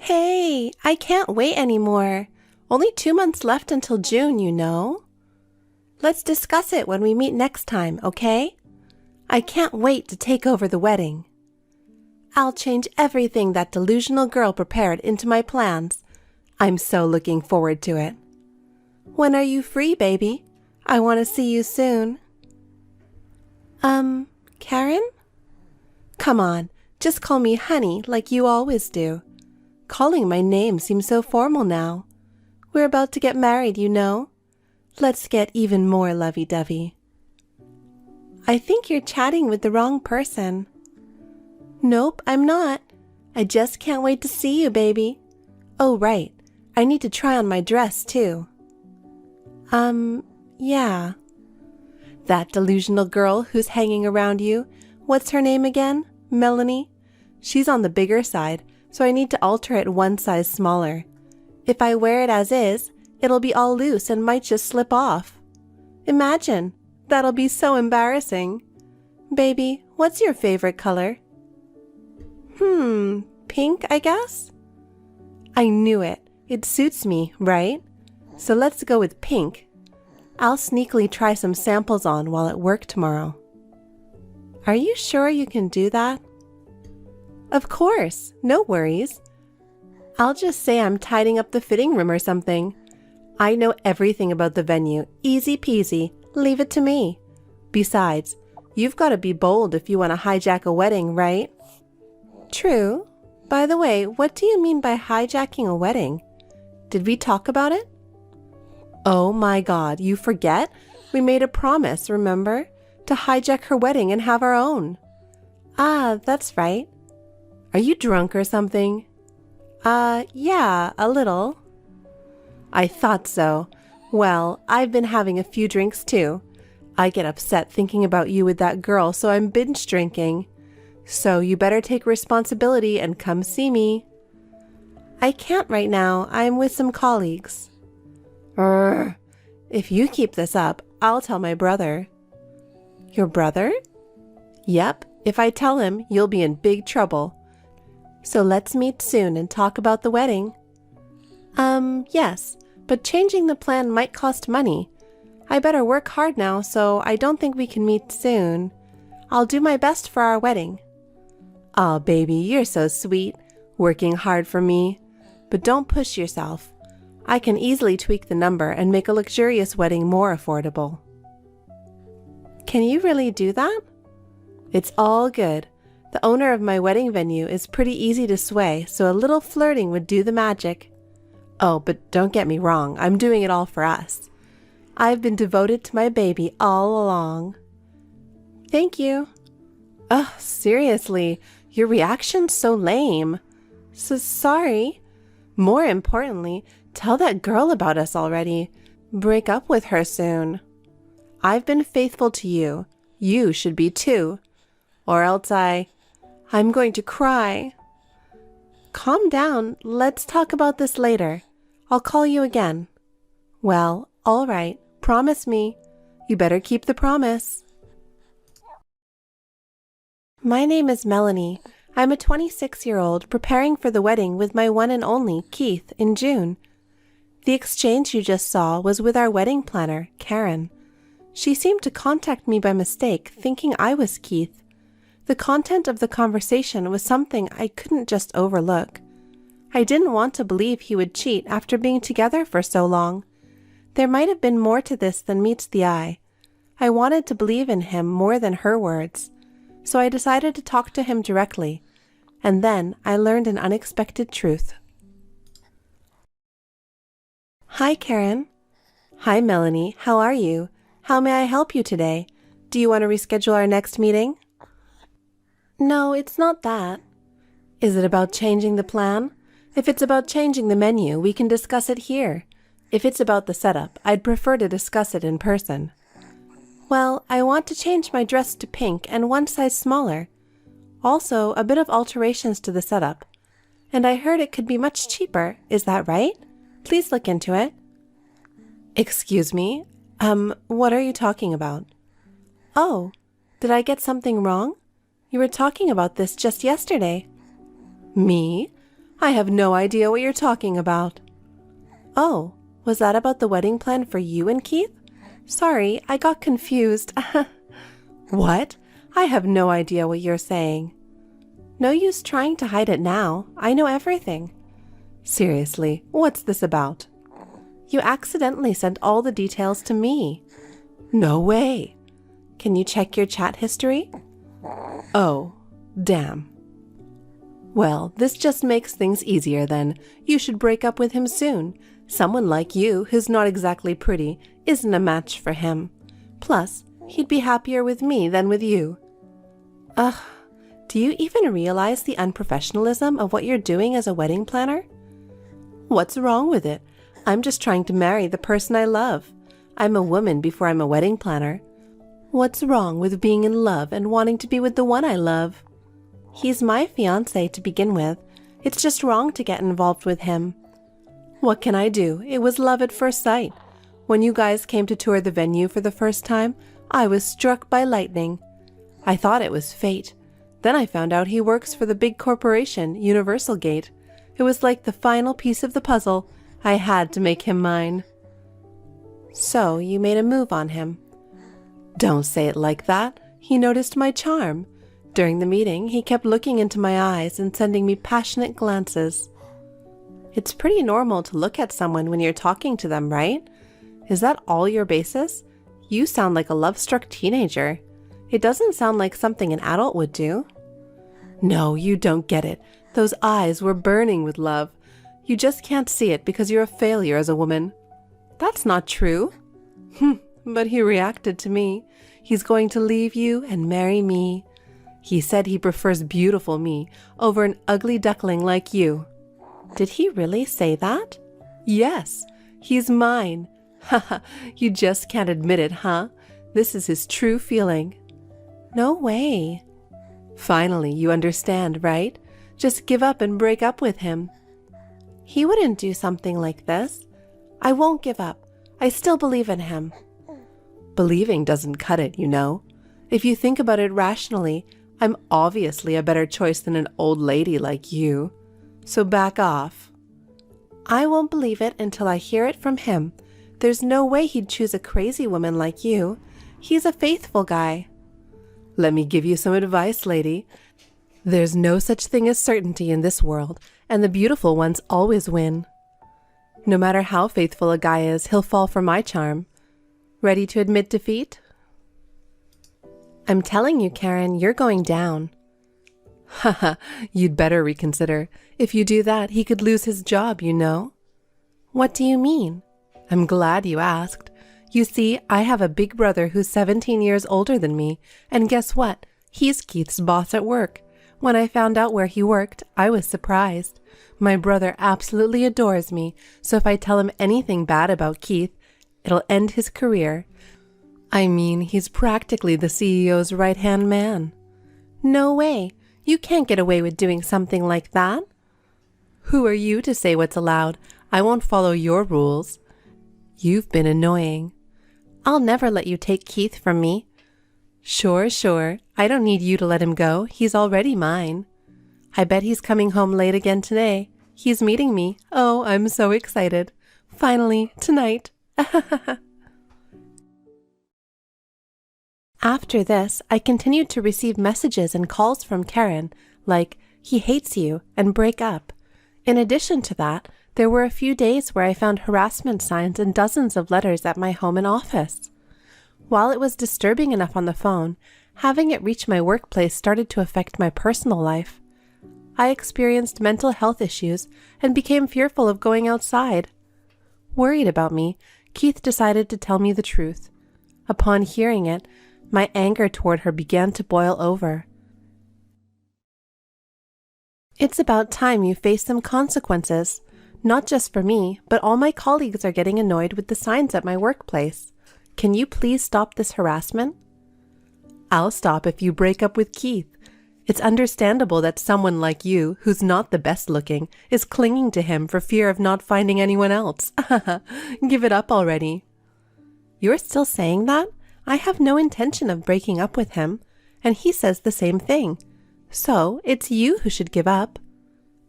Hey, I can't wait anymore. Only 2 months left until June, you know. Let's discuss it when we meet next time, okay? I can't wait to take over the wedding. I'll change everything that delusional girl prepared into my plans. I'm so looking forward to it. When are you free, baby? I want to see you soon. Karen? Come on, just call me honey like you always do. Calling my name seems so formal now. We're about to get married, you know. Let's get even more lovey-dovey. I think you're chatting with the wrong person. Nope, I'm not. I just can't wait to see you, baby. Oh, right. I need to try on my dress, too. Yeah. That delusional girl who's hanging around you, what's her name again? Melanie? She's on the bigger side, so I need to alter it one size smaller. If I wear it as is, it'll be all loose and might just slip off. Imagine, that'll be so embarrassing. Baby, what's your favorite color? Pink, I guess? I knew it. It suits me, right? So let's go with pink. I'll sneakily try some samples on while at work tomorrow. Are you sure you can do that? Of course, no worries. I'll just say I'm tidying up the fitting room or something. I know everything about the venue. Easy peasy. Leave it to me. Besides, you've got to be bold if you want to hijack a wedding, right? True. By the way, what do you mean by hijacking a wedding? Did we talk about it? Oh my God, you forget? We made a promise, remember? To hijack her wedding and have our own. Ah, that's right. Are you drunk or something? Yeah, a little. I thought so. Well, I've been having a few drinks too. I get upset thinking about you with that girl, so I'm binge drinking. So you better take responsibility and come see me. I can't right now. I'm with some colleagues. If you keep this up, I'll tell my brother. Your brother? Yep, if I tell him, you'll be in big trouble. So let's meet soon and talk about the wedding. Yes, but changing the plan might cost money. I better work hard now, so I don't think we can meet soon. I'll do my best for our wedding. Aw, baby, you're so sweet, working hard for me. But don't push yourself. I can easily tweak the number and make a luxurious wedding more affordable. Can you really do that? It's all good. The owner of my wedding venue is pretty easy to sway, so a little flirting would do the magic. Oh, but don't get me wrong, I'm doing it all for us. I've been devoted to my baby all along. Thank you. Ugh, seriously, your reaction's so lame. So sorry. More importantly, tell that girl about us already. Break up with her soon. I've been faithful to you. You should be too. Or else I'm going to cry. Calm down. Let's talk about this later. I'll call you again. Well, all right. Promise me. You better keep the promise. My name is Melanie. I'm a 26-year-old preparing for the wedding with my one and only Keith in June. The exchange you just saw was with our wedding planner, Karen. She seemed to contact me by mistake, thinking I was Keith. The content of the conversation was something I couldn't just overlook. I didn't want to believe he would cheat after being together for so long. There might have been more to this than meets the eye. I wanted to believe in him more than her words. So I decided to talk to him directly, and then I learned an unexpected truth. Hi, Karen. Hi, Melanie. How are you? How may I help you today? Do you want to reschedule our next meeting? No, it's not that. Is it about changing the plan? If it's about changing the menu, we can discuss it here. If it's about the setup, I'd prefer to discuss it in person. Well, I want to change my dress to pink and one size smaller. Also, a bit of alterations to the setup. And I heard it could be much cheaper. Is that right? Please look into it. Excuse me? What are you talking about? Oh, did I get something wrong? You were talking about this just yesterday. Me? I have no idea what you're talking about. Oh, was that about the wedding plan for you and Keith? Sorry, I got confused. What? I have no idea what you're saying. No use trying to hide it now. I know everything. Seriously, what's this about? You accidentally sent all the details to me. No way. Can you check your chat history? Oh, damn. Well, this just makes things easier then. You should break up with him soon. Someone like you, who's not exactly pretty, isn't a match for him. Plus, he'd be happier with me than with you. Ugh, do you even realize the unprofessionalism of what you're doing as a wedding planner? What's wrong with it? I'm just trying to marry the person I love. I'm a woman before I'm a wedding planner. What's wrong with being in love and wanting to be with the one I love? He's my fiancé to begin with. It's just wrong to get involved with him. What can I do? It was love at first sight. When you guys came to tour the venue for the first time, I was struck by lightning. I thought it was fate. Then I found out he works for the big corporation, Universal Gate. It was like the final piece of the puzzle. I had to make him mine. So you made a move on him. Don't say it like that. He noticed my charm. During the meeting, he kept looking into my eyes and sending me passionate glances. It's pretty normal to look at someone when you're talking to them, right? Is that all your basis? You sound like a love-struck teenager. It doesn't sound like something an adult would do. No, you don't get it. Those eyes were burning with love. You just can't see it because you're a failure as a woman. That's not true. But he reacted to me. He's going to leave you and marry me. He said he prefers beautiful me over an ugly duckling like you. Did he really say that? Yes, he's mine. Haha, you just can't admit it, huh? This is his true feeling. No way. Finally, you understand, right? Just give up and break up with him. He wouldn't do something like this. I won't give up. I still believe in him. Believing doesn't cut it, you know. If you think about it rationally, I'm obviously a better choice than an old lady like you. So back off. I won't believe it until I hear it from him. There's no way he'd choose a crazy woman like you. He's a faithful guy. Let me give you some advice, lady. There's no such thing as certainty in this world, and the beautiful ones always win. No matter how faithful a guy is, he'll fall for my charm. Ready to admit defeat? I'm telling you, Karen, you're going down. Haha, you'd better reconsider. If you do that, he could lose his job, you know. What do you mean? I'm glad you asked. You see, I have a big brother who's 17 years older than me, and guess what? He's Keith's boss at work. When I found out where he worked, I was surprised. My brother absolutely adores me, so if I tell him anything bad about Keith, it'll end his career. I mean, he's practically the CEO's right-hand man. No way. You can't get away with doing something like that. Who are you to say what's allowed? I won't follow your rules. You've been annoying. I'll never let you take Keith from me. Sure. I don't need you to let him go. He's already mine. I bet he's coming home late again today. He's meeting me. Oh, I'm so excited. Finally, tonight. After this, I continued to receive messages and calls from Karen, like, he hates you, and break up. In addition to that, there were a few days where I found harassment signs and dozens of letters at my home and office. While it was disturbing enough on the phone, having it reach my workplace started to affect my personal life. I experienced mental health issues and became fearful of going outside. Worried about me, Keith decided to tell me the truth. Upon hearing it, my anger toward her began to boil over. It's about time you face some consequences. Not just for me, but all my colleagues are getting annoyed with the signs at my workplace. Can you please stop this harassment? I'll stop if you break up with Keith. It's understandable that someone like you, who's not the best looking, is clinging to him for fear of not finding anyone else. Give it up already. You're still saying that? I have no intention of breaking up with him, and he says the same thing. So, it's you who should give up.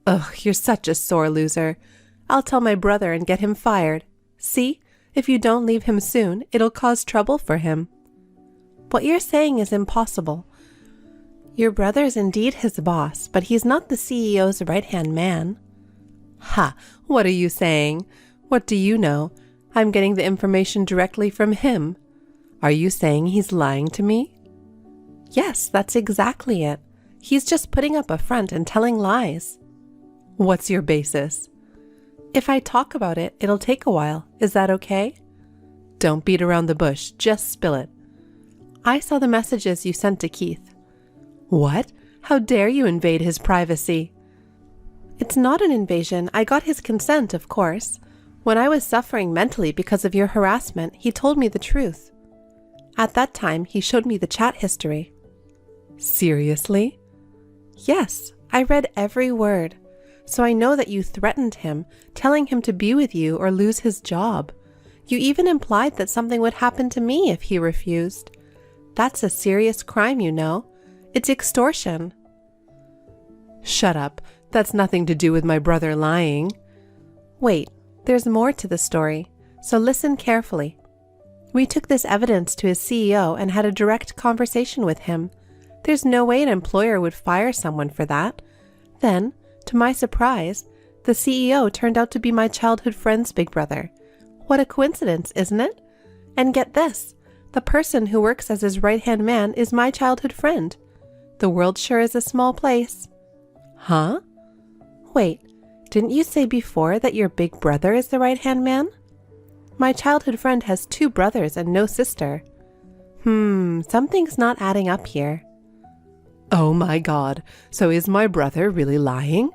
Ugh, you're such a sore loser. I'll tell my brother and get him fired. See? If you don't leave him soon, it'll cause trouble for him. What you're saying is impossible. Your brother's indeed his boss, but he's not the CEO's right-hand man. Ha! What are you saying? What do you know? I'm getting the information directly from him. Are you saying he's lying to me? Yes, that's exactly it. He's just putting up a front and telling lies. What's your basis? If I talk about it, it'll take a while. Is that okay? Don't beat around the bush, just spill it. I saw the messages you sent to Keith. What? How dare you invade his privacy? It's not an invasion. I got his consent, of course. When I was suffering mentally because of your harassment, he told me the truth. At that time, he showed me the chat history. Seriously? Yes, I read every word. So I know that you threatened him, telling him to be with you or lose his job. You even implied that something would happen to me if he refused. That's a serious crime, you know. It's extortion. Shut up. That's nothing to do with my brother lying. Wait, there's more to the story, so listen carefully. We took this evidence to his CEO and had a direct conversation with him. There's no way an employer would fire someone for that. Then, to my surprise, the CEO turned out to be my childhood friend's big brother. What a coincidence, isn't it? And get this, the person who works as his right-hand man is my childhood friend. The world sure is a small place. Huh? Wait, didn't you say before that your big brother is the right-hand man? My childhood friend has 2 brothers and no sister. Something's not adding up here. Oh my God, so is my brother really lying?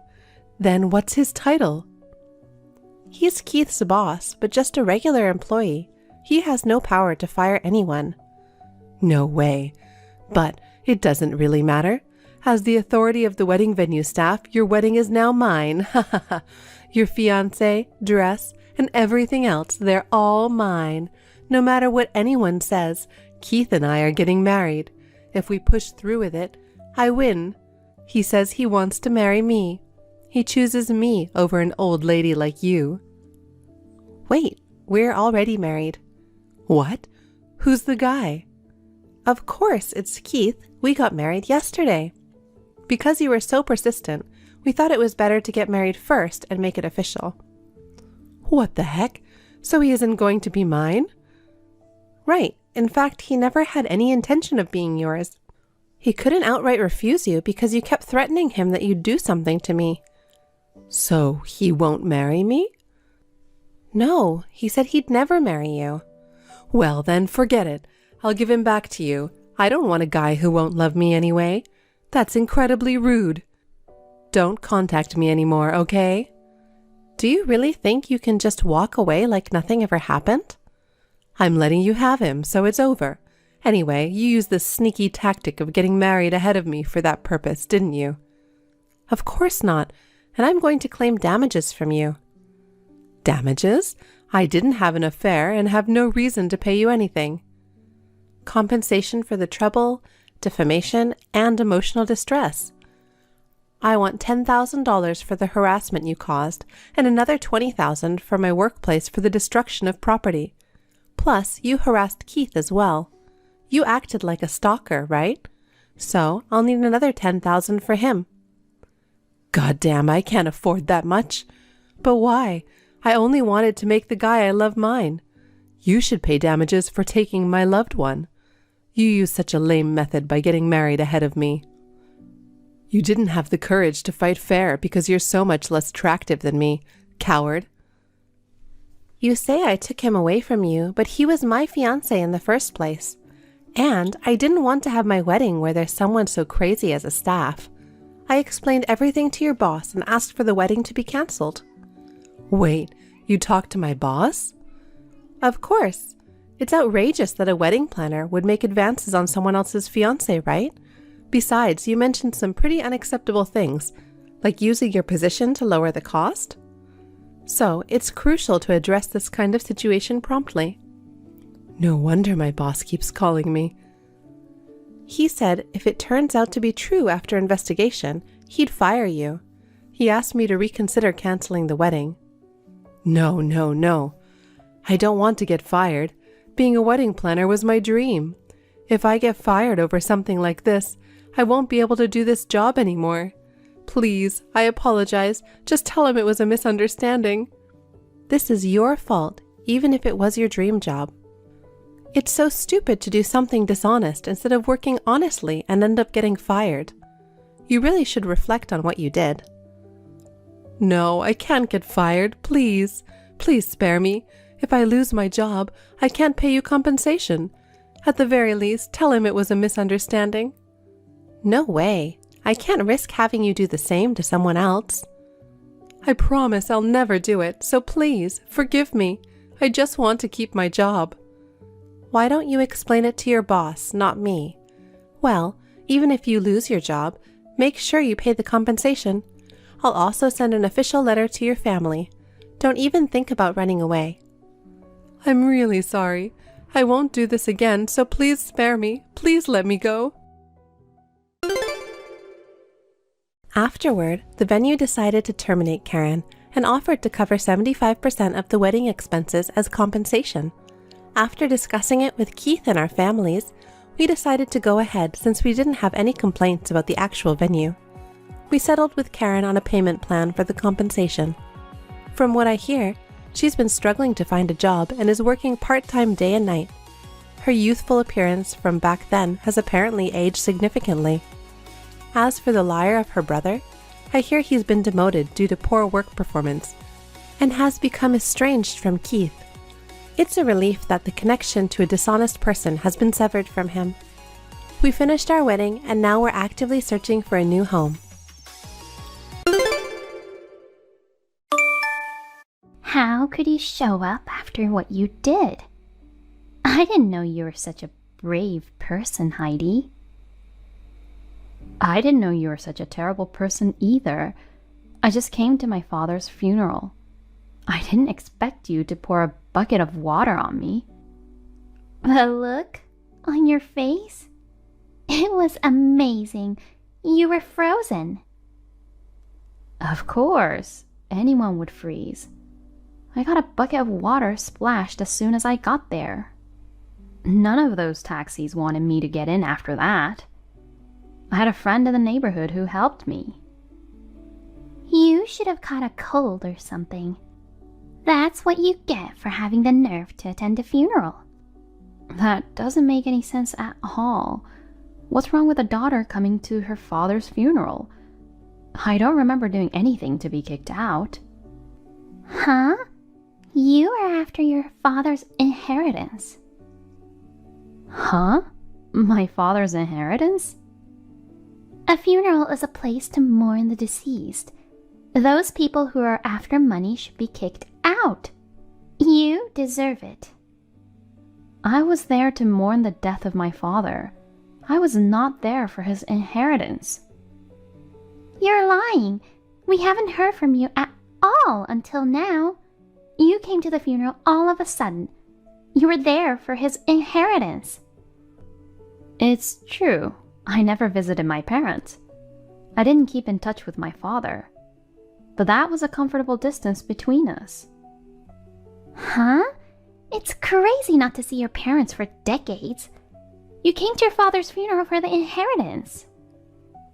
Then what's his title? He's Keith's boss, but just a regular employee. He has no power to fire anyone. No way. But it doesn't really matter. As the authority of the wedding venue staff, your wedding is now mine. Your fiancé, dress, and everything else, they're all mine. No matter what anyone says, Keith and I are getting married. If we push through with it, I win. He says he wants to marry me. He chooses me over an old lady like you. Wait, we're already married. What? Who's the guy? Of course, it's Keith. We got married yesterday. Because you were so persistent, we thought it was better to get married first and make it official. What the heck? So he isn't going to be mine? Right. In fact, he never had any intention of being yours. He couldn't outright refuse you because you kept threatening him that you'd do something to me. So he won't marry me? No, he said he'd never marry you. Well then, forget it. I'll give him back to you. I don't want a guy who won't love me anyway. That's incredibly rude. Don't contact me anymore, okay? Do you really think you can just walk away like nothing ever happened? I'm letting you have him, so it's over. Anyway, you used this sneaky tactic of getting married ahead of me for that purpose, didn't you? Of course not, and I'm going to claim damages from you. Damages? I didn't have an affair and have no reason to pay you anything. Compensation for the trouble, defamation, and emotional distress. I want $10,000 for the harassment you caused and another $20,000 for my workplace for the destruction of property. Plus, you harassed Keith as well. You acted like a stalker, right? So, I'll need another $10,000 for him. Goddamn, I can't afford that much. But why? I only wanted to make the guy I love mine. You should pay damages for taking my loved one. You used such a lame method by getting married ahead of me. You didn't have the courage to fight fair because you're so much less attractive than me, coward. You say I took him away from you, but he was my fiancé in the first place. And I didn't want to have my wedding where there's someone so crazy as a staff. I explained everything to your boss and asked for the wedding to be cancelled. Wait, you talked to my boss? Of course. It's outrageous that a wedding planner would make advances on someone else's fiancé, right? Besides, you mentioned some pretty unacceptable things, like using your position to lower the cost. So, it's crucial to address this kind of situation promptly. No wonder my boss keeps calling me. He said if it turns out to be true after investigation, he'd fire you. He asked me to reconsider canceling the wedding. No, no, no. I don't want to get fired. Being a wedding planner was my dream. If I get fired over something like this, I won't be able to do this job anymore. Please, I apologize. Just tell him it was a misunderstanding. This is your fault, even if it was your dream job. It's so stupid to do something dishonest instead of working honestly and end up getting fired. You really should reflect on what you did. No, I can't get fired. Please. Please spare me. If I lose my job, I can't pay you compensation. At the very least, tell him it was a misunderstanding. No way. I can't risk having you do the same to someone else. I promise I'll never do it, so please, forgive me. I just want to keep my job. Why don't you explain it to your boss, not me? Well, even if you lose your job, make sure you pay the compensation. I'll also send an official letter to your family. Don't even think about running away. I'm really sorry. I won't do this again, so please spare me. Please let me go. Afterward, the venue decided to terminate Karen and offered to cover 75% of the wedding expenses as compensation. After discussing it with Keith and our families, we decided to go ahead since we didn't have any complaints about the actual venue. We settled with Karen on a payment plan for the compensation. From what I hear, she's been struggling to find a job and is working part-time day and night. Her youthful appearance from back then has apparently aged significantly. As for the liar of her brother, I hear he's been demoted due to poor work performance and has become estranged from Keith. It's a relief that the connection to a dishonest person has been severed from him. We finished our wedding and now we're actively searching for a new home. How could you show up after what you did? I didn't know you were such a brave person, Heidi. I didn't know you were such a terrible person either. I just came to my father's funeral. I didn't expect you to pour a bucket of water on me. The look on your face? It was amazing. You were frozen. Of course, anyone would freeze. I got a bucket of water splashed as soon as I got there. None of those taxis wanted me to get in after that. I had a friend in the neighborhood who helped me. You should have caught a cold or something. That's what you get for having the nerve to attend a funeral. That doesn't make any sense at all. What's wrong with a daughter coming to her father's funeral? I don't remember doing anything to be kicked out. Huh? You are after your father's inheritance. Huh? My father's inheritance? A funeral is a place to mourn the deceased. Those people who are after money should be kicked out. You deserve it. I was there to mourn the death of my father. I was not there for his inheritance. You're lying. We haven't heard from you at all until now. You came to the funeral all of a sudden. You were there for his inheritance. It's true. I never visited my parents. I didn't keep in touch with my father. But that was a comfortable distance between us. Huh? It's crazy not to see your parents for decades. You came to your father's funeral for the inheritance.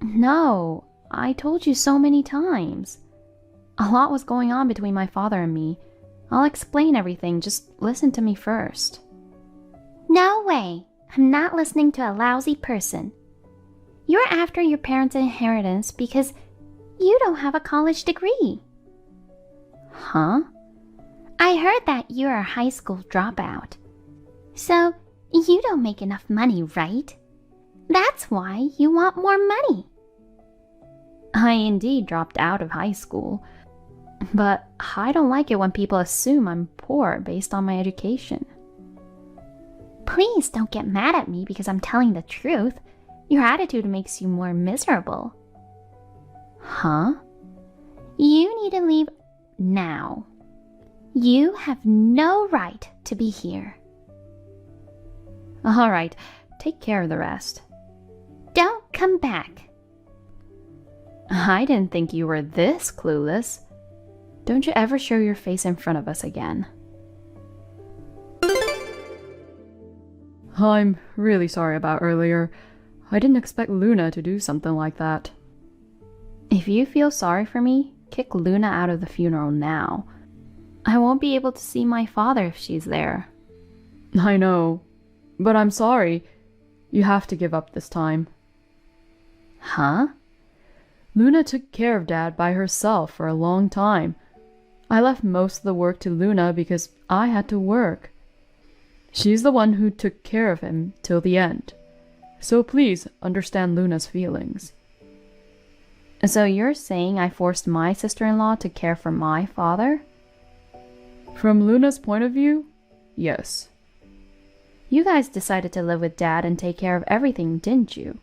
No, I told you so many times. A lot was going on between my father and me. I'll explain everything, just listen to me first. No way. I'm not listening to a lousy person. You're after your parents' inheritance because you don't have a college degree. Huh? I heard that you're a high school dropout. So, you don't make enough money, right? That's why you want more money. I indeed dropped out of high school. But I don't like it when people assume I'm poor based on my education. Please don't get mad at me because I'm telling the truth. Your attitude makes you more miserable. Huh? You need to leave now. You have no right to be here. All right, take care of the rest. Don't come back. I didn't think you were this clueless. Don't you ever show your face in front of us again. I'm really sorry about earlier. I didn't expect Luna to do something like that. If you feel sorry for me, kick Luna out of the funeral now. I won't be able to see my father if she's there. I know, but I'm sorry. You have to give up this time. Huh? Luna took care of Dad by herself for a long time. I left most of the work to Luna because I had to work. She's the one who took care of him till the end. So please understand Luna's feelings. So you're saying I forced my sister-in-law to care for my father? From Luna's point of view, yes. You guys decided to live with Dad and take care of everything, didn't you?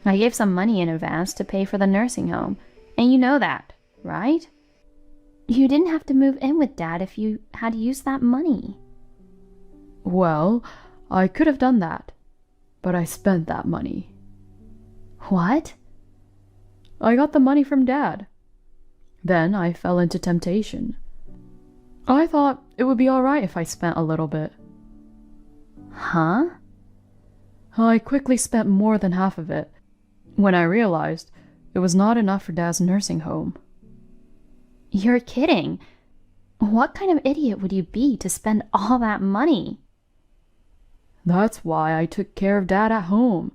I gave some money in advance to pay for the nursing home, and you know that, right? You didn't have to move in with Dad if you had used that money. Well, I could have done that, but I spent that money. What? I got the money from Dad. Then I fell into temptation. I thought it would be all right if I spent a little bit. Huh? I quickly spent more than half of it when I realized it was not enough for Dad's nursing home. You're kidding. What kind of idiot would you be to spend all that money? That's why I took care of Dad at home.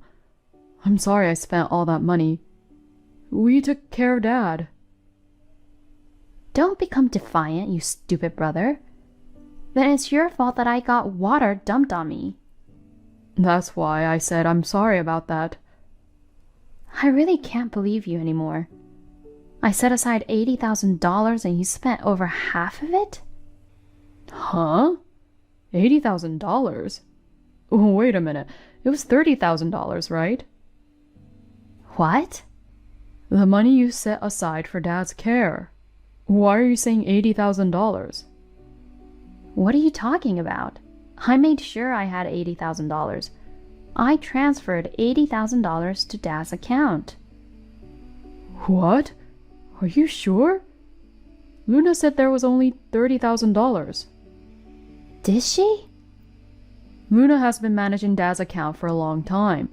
I'm sorry I spent all that money. We took care of Dad. Don't become defiant, you stupid brother. Then it's your fault that I got water dumped on me. That's why I said I'm sorry about that. I really can't believe you anymore. I set aside $80,000 and you spent over half of it? Huh? $80,000? Wait a minute. It was $30,000, right? What? The money you set aside for Dad's care. Why are you saying $80,000? What are you talking about? I made sure I had $80,000. I transferred $80,000 to Dad's account. What? Are you sure? Luna said there was only $30,000. Did she? Luna has been managing Dad's account for a long time,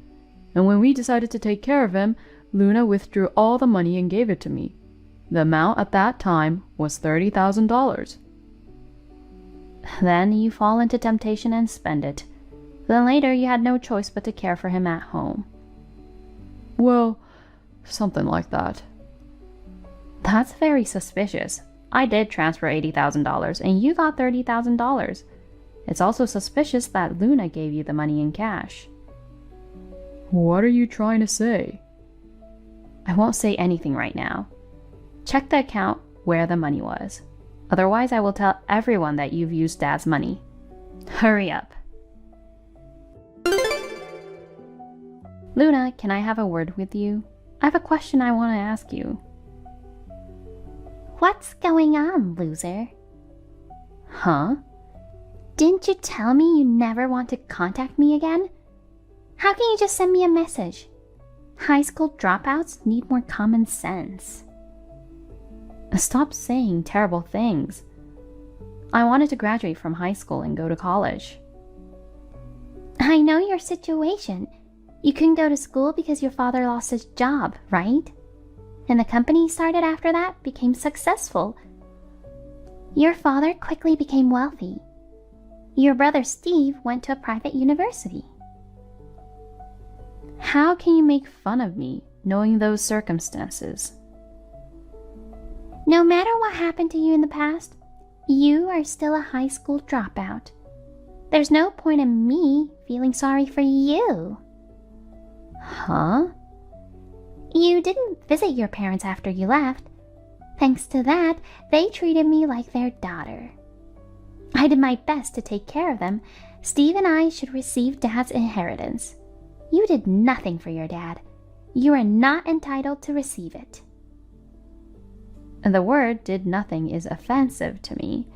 and when we decided to take care of him, Luna withdrew all the money and gave it to me. The amount at that time was $30,000. Then you fall into temptation and spend it. Then later you had no choice but to care for him at home. Well, something like that. That's very suspicious. I did transfer $80,000 and you got $30,000. It's also suspicious that Luna gave you the money in cash. What are you trying to say? I won't say anything right now. Check the account where the money was. Otherwise, I will tell everyone that you've used Dad's money. Hurry up. Luna, can I have a word with you? I have a question I want to ask you. What's going on, loser? Huh? Didn't you tell me you never want to contact me again? How can you just send me a message? High school dropouts need more common sense. Stop saying terrible things. I wanted to graduate from high school and go to college. I know your situation. You couldn't go to school because your father lost his job, right? And the company you started after that became successful. Your father quickly became wealthy. Your brother Steve went to a private university. How can you make fun of me, knowing those circumstances? No matter what happened to you in the past, you are still a high school dropout. There's no point in me feeling sorry for you. Huh? You didn't visit your parents after you left. Thanks to that, they treated me like their daughter. I did my best to take care of them. Steve and I should receive Dad's inheritance. You did nothing for your dad. You are not entitled to receive it. The word did nothing is offensive to me.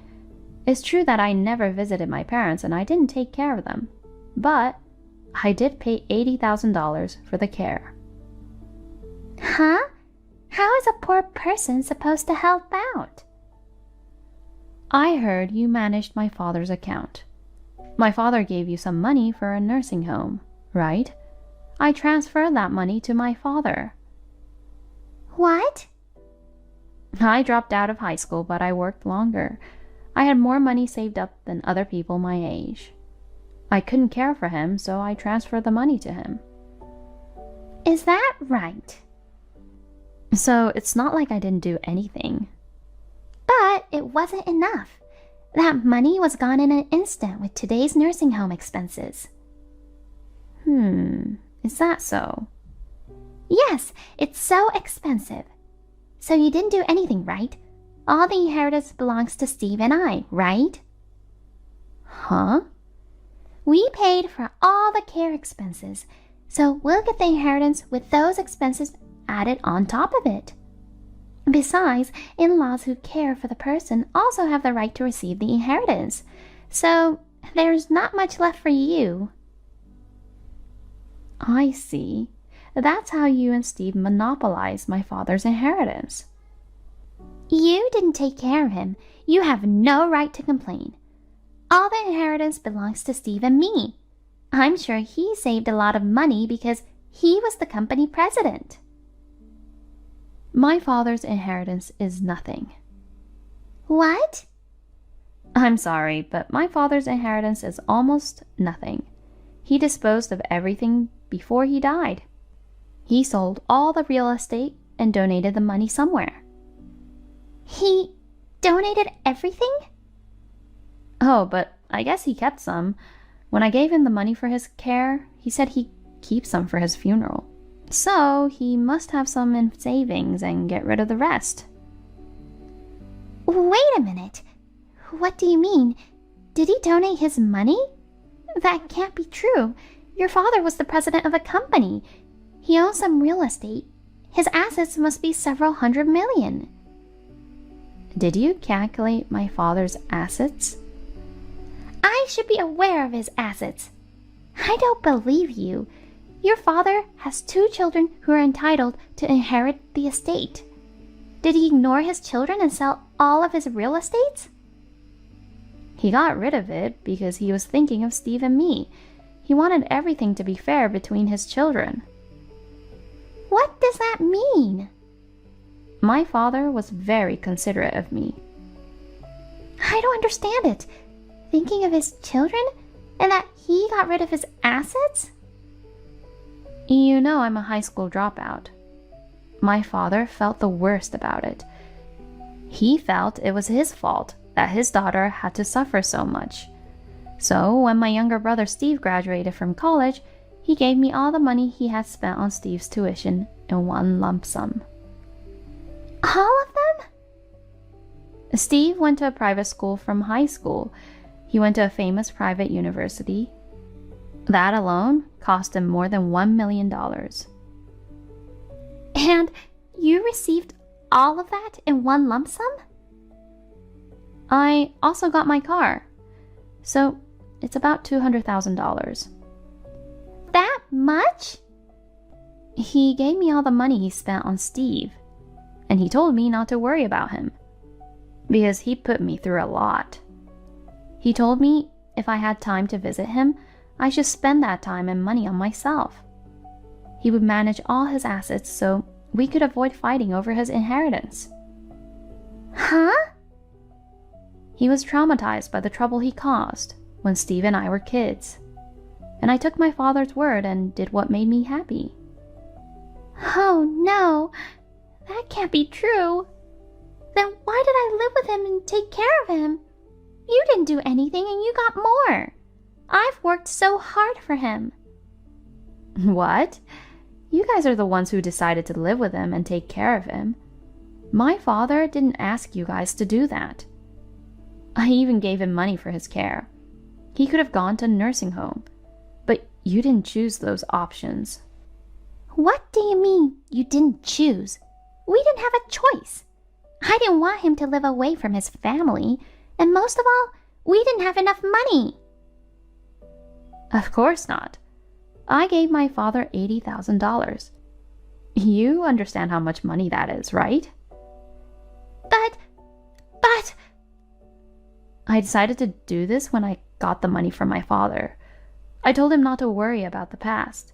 It's true that I never visited my parents and I didn't take care of them. But I did pay $80,000 for the care. Huh? How is a poor person supposed to help out? I heard you managed my father's account. My father gave you some money for a nursing home, right? I transferred that money to my father. What? I dropped out of high school, but I worked longer. I had more money saved up than other people my age. I couldn't care for him, so I transferred the money to him. Is that right? So it's not like I didn't do anything. But it wasn't enough. That money was gone in an instant with today's nursing home expenses. Is that so? Yes, it's so expensive. So you didn't do anything, right? All the inheritance belongs to Steve and I, right? Huh? We paid for all the care expenses, so we'll get the inheritance with those expenses added on top of it. Besides, in-laws who care for the person also have the right to receive the inheritance, so there's not much left for you. I see. That's how you and Steve monopolized my father's inheritance. You didn't take care of him. You have no right to complain. All the inheritance belongs to Steve and me. I'm sure he saved a lot of money because he was the company president. My father's inheritance is nothing. What? I'm sorry, but my father's inheritance is almost nothing. He disposed of everything before he died. He sold all the real estate and donated the money somewhere. He donated everything? Oh, but I guess he kept some. When I gave him the money for his care, he said he'd keep some for his funeral. So he must have some in savings and get rid of the rest. Wait a minute. What do you mean? Did he donate his money? That can't be true. Your father was the president of a company. He owns some real estate. His assets must be several hundred million. Did you calculate my father's assets? I should be aware of his assets. I don't believe you. Your father has 2 children who are entitled to inherit the estate. Did he ignore his children and sell all of his real estate? He got rid of it because he was thinking of Steve and me. He wanted everything to be fair between his children. What does that mean? My father was very considerate of me. I don't understand it. Thinking of his children and that he got rid of his assets? You know I'm a high school dropout. My father felt the worst about it. He felt it was his fault that his daughter had to suffer so much. So when my younger brother Steve graduated from college, he gave me all the money he had spent on Steve's tuition in one lump sum. All of them? Steve went to a private school from high school. He went to a famous private university. That alone cost him more than $1 million. And you received all of that in one lump sum? I also got my car. So it's about $200,000. That much? He gave me all the money he spent on Steve, and he told me not to worry about him, because he put me through a lot. He told me if I had time to visit him, I should spend that time and money on myself. He would manage all his assets so we could avoid fighting over his inheritance. Huh? He was traumatized by the trouble he caused when Steve and I were kids, and I took my father's word and did what made me happy. Oh no, that can't be true. Then why did I live with him and take care of him? You didn't do anything and you got more. I've worked so hard for him. What? You guys are the ones who decided to live with him and take care of him. My father didn't ask you guys to do that. I even gave him money for his care. He could have gone to a nursing home, but you didn't choose those options. What do you mean you didn't choose? We didn't have a choice. I didn't want him to live away from his family, and most of all, we didn't have enough money. Of course not. I gave my father $80,000. You understand how much money that is, right? But... I decided to do this when I got the money from my father. I told him not to worry about the past.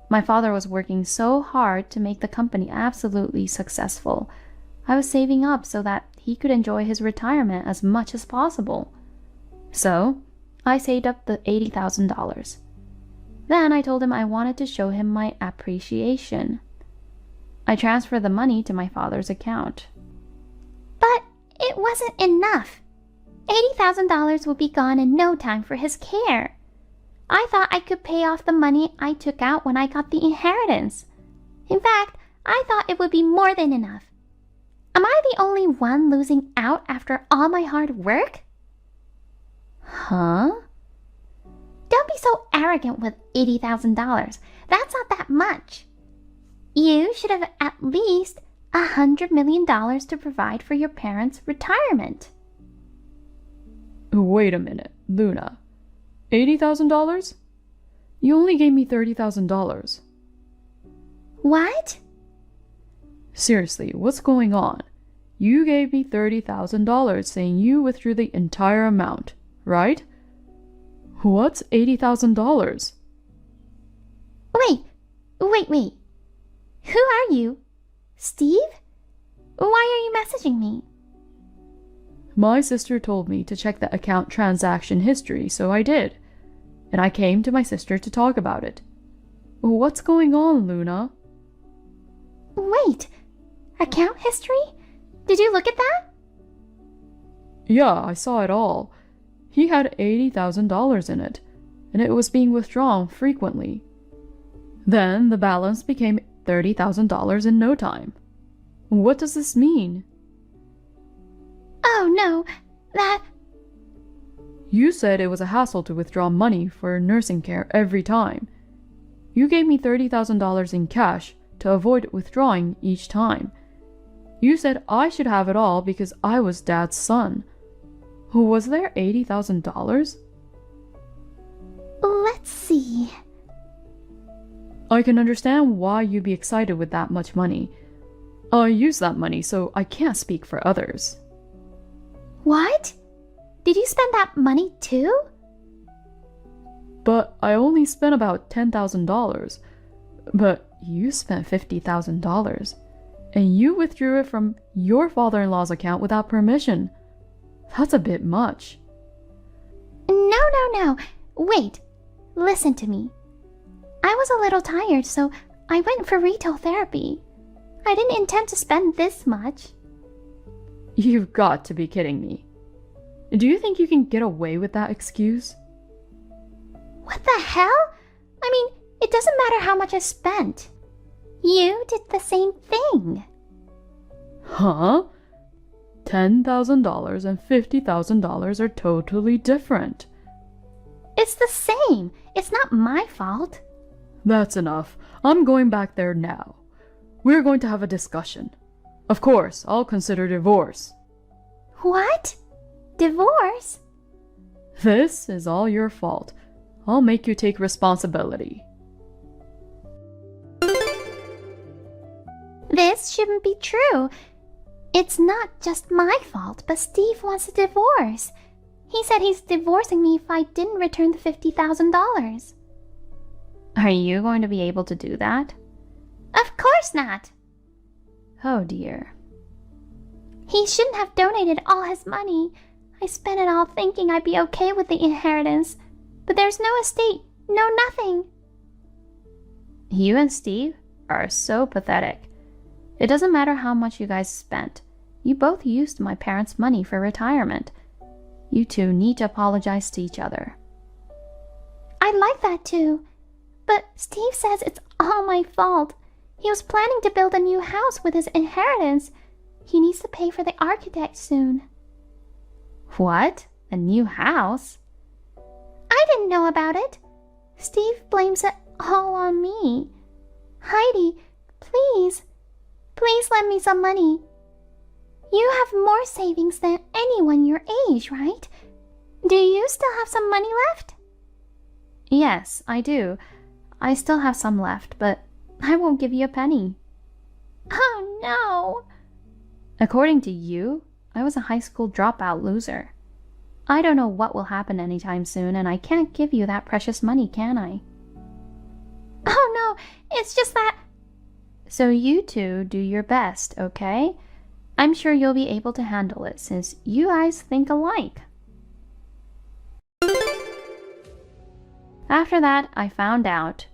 My father was working so hard to make the company absolutely successful. I was saving up so that he could enjoy his retirement as much as possible. So, I saved up the $80,000. Then I told him I wanted to show him my appreciation. I transferred the money to my father's account. But it wasn't enough. $80,000 would be gone in no time for his care. I thought I could pay off the money I took out when I got the inheritance. In fact, I thought it would be more than enough. Am I the only one losing out after all my hard work? Huh? Don't be so arrogant with $80,000. That's not that much. You should have at least $100 million to provide for your parents' retirement. Wait a minute, Luna. $80,000? You only gave me $30,000. What? Seriously, what's going on? You gave me $30,000 saying you withdrew the entire amount, right? What's $80,000? Wait. Who are you? Steve? Why are you messaging me? My sister told me to check the account transaction history, so I did. And I came to my sister to talk about it. What's going on, Luna? Wait, account history? Did you look at that? Yeah, I saw it all. He had $80,000 in it, and it was being withdrawn frequently. Then the balance became $30,000 in no time. What does this mean? Oh no, that... You said it was a hassle to withdraw money for nursing care every time. You gave me $30,000 in cash to avoid withdrawing each time. You said I should have it all because I was Dad's son. Was there $80,000? Let's see. I can understand why you'd be excited with that much money. I use that money, so I can't speak for others. What? Did you spend that money too? But I only spent about $10,000. But you spent $50,000. And you withdrew it from your father-in-law's account without permission. That's a bit much. No. Wait. Listen to me. I was a little tired, so I went for retail therapy. I didn't intend to spend this much. You've got to be kidding me. Do you think you can get away with that excuse? What the hell? I mean, it doesn't matter how much I spent. You did the same thing. Huh? $10,000 and $50,000 are totally different. It's the same. It's not my fault. That's enough. I'm going back there now. We're going to have a discussion. Of course, I'll consider divorce. What? Divorce? This is all your fault. I'll make you take responsibility. This shouldn't be true. It's not just my fault, but Steve wants a divorce. He said he's divorcing me if I didn't return the $50,000. Are you going to be able to do that? Of course not. Oh dear. He shouldn't have donated all his money. I spent it all thinking I'd be okay with the inheritance. But there's no estate, no nothing. You and Steve are so pathetic. It doesn't matter how much you guys spent. You both used my parents' money for retirement. You two need to apologize to each other. I'd like that too. But Steve says it's all my fault. He was planning to build a new house with his inheritance. He needs to pay for the architect soon. What? A new house? I didn't know about it. Steve blames it all on me. Heidi, please lend me some money. You have more savings than anyone your age, right? Do you still have some money left? Yes, I do. I still have some left, but I won't give you a penny. Oh no! According to you, I was a high school dropout loser. I don't know what will happen anytime soon, and I can't give you that precious money, can I? Oh no, it's just that... So you two do your best, okay? I'm sure you'll be able to handle it since you guys think alike. After that, I found out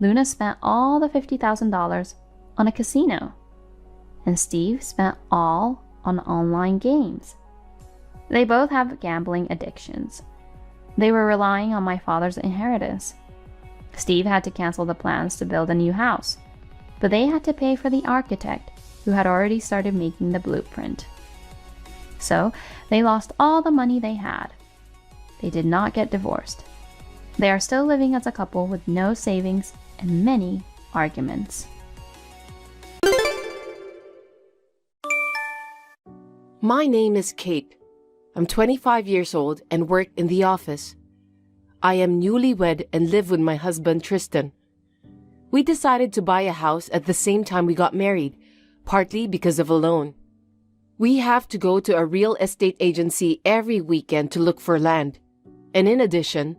Luna spent all the $50,000 on a casino, and Steve spent all on online games. They both have gambling addictions. They were relying on my father's inheritance. Steve had to cancel the plans to build a new house, but they had to pay for the architect who had already started making the blueprint. So they lost all the money they had. They did not get divorced. They are still living as a couple with no savings and many arguments. My name is Kate. I'm 25 years old and work in the office. I am newlywed and live with my husband Tristan. We decided to buy a house at the same time we got married, partly because of a loan. We have to go to a real estate agency every weekend to look for land. And in addition,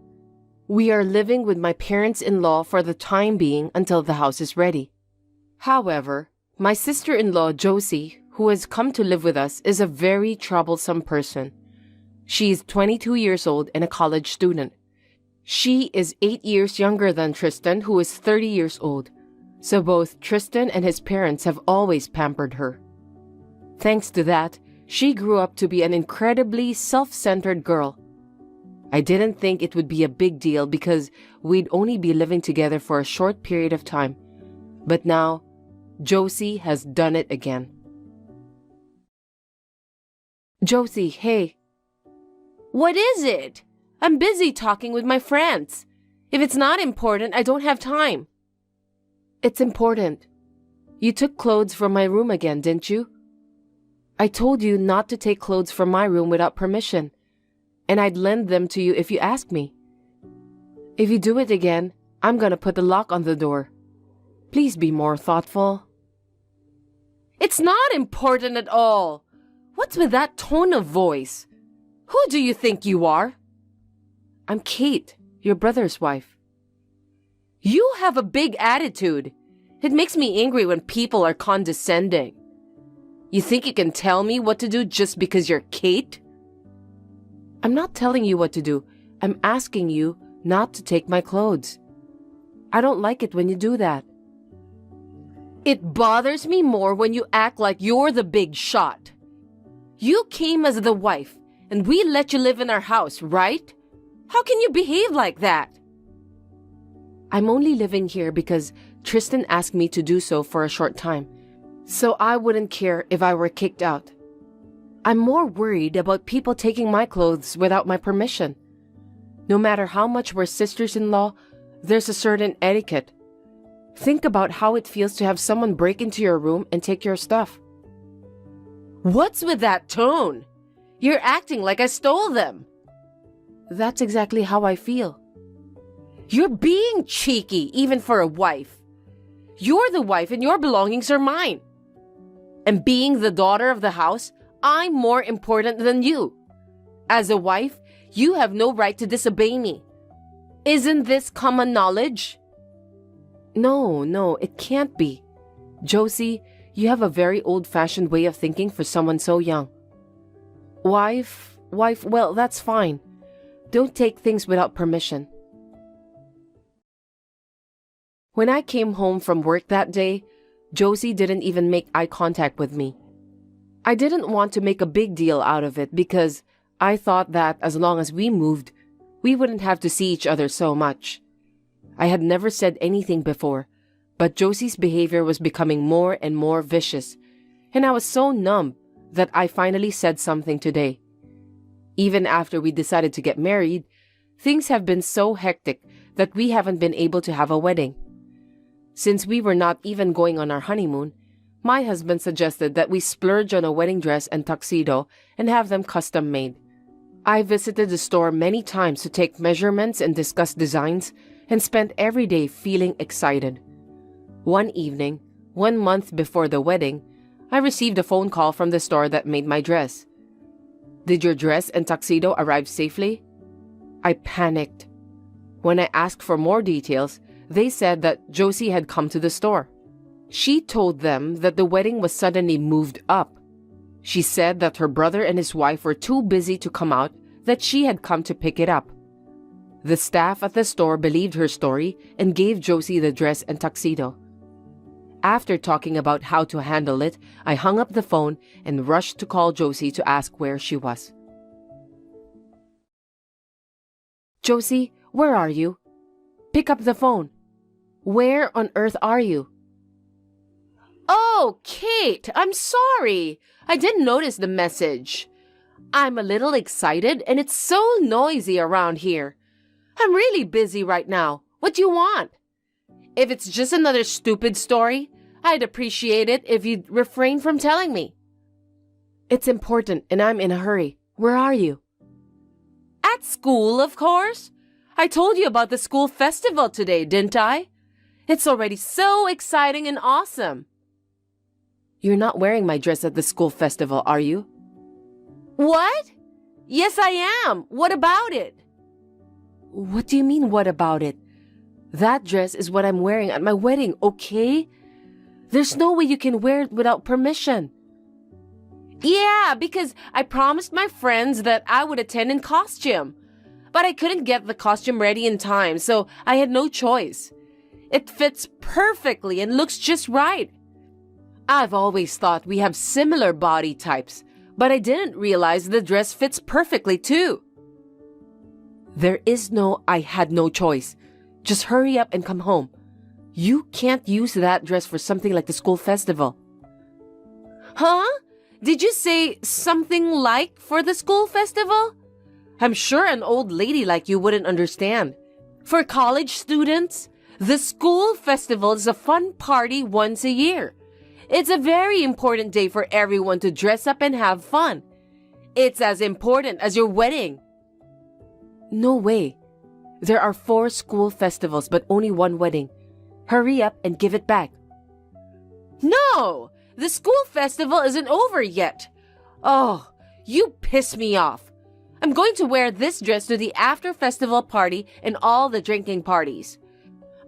we are living with my parents-in-law for the time being until the house is ready. However, my sister-in-law Josie, who has come to live with us, is a very troublesome person. She is 22 years old and a college student. She is 8 years younger than Tristan, who is 30 years old. So both Tristan and his parents have always pampered her. Thanks to that, she grew up to be an incredibly self-centered girl. I didn't think it would be a big deal because we'd only be living together for a short period of time. But now, Josie has done it again. Josie, hey. What is it? I'm busy talking with my friends. If it's not important, I don't have time. It's important. You took clothes from my room again, didn't you? I told you not to take clothes from my room without permission, and I'd lend them to you if you asked me. If you do it again, I'm gonna put the lock on the door. Please be more thoughtful. It's not important at all. What's with that tone of voice? Who do you think you are? I'm Kate, your brother's wife. You have a big attitude. It makes me angry when people are condescending. You think you can tell me what to do just because you're Kate? I'm not telling you what to do. I'm asking you not to take my clothes. I don't like it when you do that. It bothers me more when you act like you're the big shot. You came as the wife, and we let you live in our house, right? How can you behave like that? I'm only living here because Tristan asked me to do so for a short time, so I wouldn't care if I were kicked out. I'm more worried about people taking my clothes without my permission. No matter how much we're sisters-in-law, there's a certain etiquette. Think about how it feels to have someone break into your room and take your stuff. What's with that tone? You're acting like I stole them. That's exactly how I feel. You're being cheeky, even for a wife. You're the wife and your belongings are mine. And being the daughter of the house, I'm more important than you. As a wife, you have no right to disobey me. Isn't this common knowledge? No, it can't be. Josie, you have a very old-fashioned way of thinking for someone so young. Wife, well, that's fine. Don't take things without permission. When I came home from work that day, Josie didn't even make eye contact with me. I didn't want to make a big deal out of it because I thought that as long as we moved, we wouldn't have to see each other so much. I had never said anything before, but Josie's behavior was becoming more and more vicious, and I was so numb that I finally said something today. Even after we decided to get married, things have been so hectic that we haven't been able to have a wedding. Since we were not even going on our honeymoon, my husband suggested that we splurge on a wedding dress and tuxedo and have them custom made. I visited the store many times to take measurements and discuss designs and spent every day feeling excited. One evening, 1 month before the wedding, I received a phone call from the store that made my dress. "Did your dress and tuxedo arrive safely?" I panicked. When I asked for more details, they said that Josie had come to the store. She told them that the wedding was suddenly moved up. She said that her brother and his wife were too busy to come out, that she had come to pick it up. The staff at the store believed her story and gave Josie the dress and tuxedo. After talking about how to handle it, I hung up the phone and rushed to call Josie to ask where she was. "Josie, where are you? Pick up the phone. Where on earth are you?" "Oh, Kate, I'm sorry. I didn't notice the message. I'm a little excited and it's so noisy around here. I'm really busy right now. What do you want? If it's just another stupid story, I'd appreciate it if you'd refrain from telling me." "It's important and I'm in a hurry. Where are you?" "At school, of course. I told you about the school festival today, didn't I? It's already so exciting and awesome." "You're not wearing my dress at the school festival, are you?" "What? Yes, I am. What about it?" "What do you mean, what about it? That dress is what I'm wearing at my wedding, okay? There's no way you can wear it without permission." "Yeah, because I promised my friends that I would attend in costume. But I couldn't get the costume ready in time, so I had no choice. It fits perfectly and looks just right. I've always thought we have similar body types, but I didn't realize the dress fits perfectly too." "There is no I had no choice. Just hurry up and come home. You can't use that dress for something like the school festival." "Huh? Did you say something like for the school festival? I'm sure an old lady like you wouldn't understand. For college students, the school festival is a fun party once a year. It's a very important day for everyone to dress up and have fun. It's as important as your wedding." "No way. There are 4 school festivals but only 1 wedding. Hurry up and give it back." "No! The school festival isn't over yet. Oh, you piss me off. I'm going to wear this dress to the after-festival party and all the drinking parties.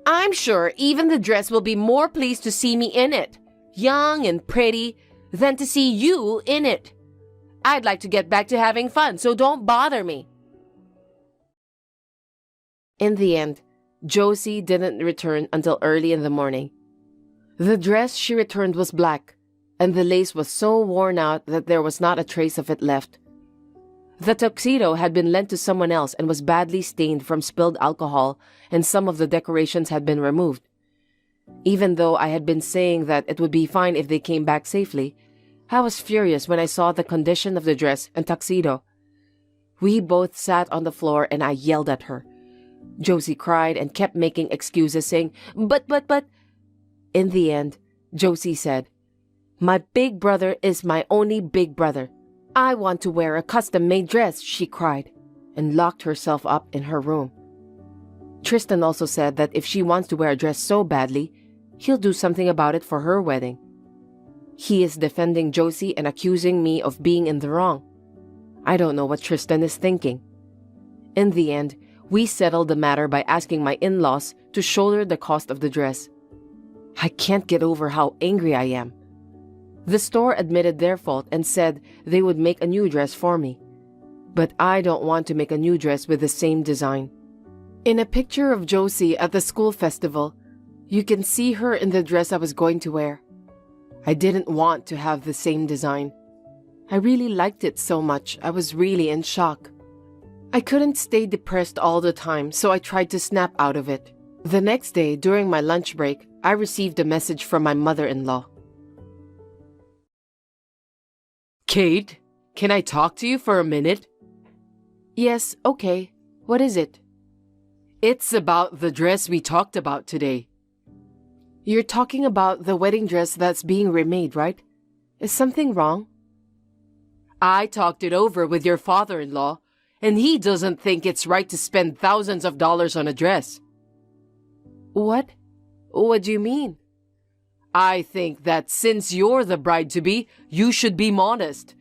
I'm sure even the dress will be more pleased to see me in it, young and pretty, than to see you in it. I'd like to get back to having fun, so don't bother me." In the end, Josie didn't return until early in the morning. The dress she returned was black, and the lace was so worn out that there was not a trace of it left. The tuxedo had been lent to someone else and was badly stained from spilled alcohol, and some of the decorations had been removed. Even though I had been saying that it would be fine if they came back safely, I was furious when I saw the condition of the dress and tuxedo. We both sat on the floor and I yelled at her. Josie cried and kept making excuses, saying, but. In the end, Josie said, "My big brother is my only big brother. I want to wear a custom-made dress," she cried, and locked herself up in her room. Tristan also said that if she wants to wear a dress so badly, he'll do something about it for her wedding. He is defending Josie and accusing me of being in the wrong. I don't know what Tristan is thinking. In the end, we settled the matter by asking my in-laws to shoulder the cost of the dress. I can't get over how angry I am. The store admitted their fault and said they would make a new dress for me. But I don't want to make a new dress with the same design. In a picture of Josie at the school festival, you can see her in the dress I was going to wear. I didn't want to have the same design. I really liked it so much, I was really in shock. I couldn't stay depressed all the time, so I tried to snap out of it. The next day, during my lunch break, I received a message from my mother-in-law. "Kate, can I talk to you for a minute?" "Yes, okay. What is it?" "It's about the dress we talked about today." "You're talking about the wedding dress that's being remade, right? Is something wrong?" "I talked it over with your father-in-law, and he doesn't think it's right to spend thousands of dollars on a dress." What? What do you mean?" I think that since you're the bride-to-be, you should be modest.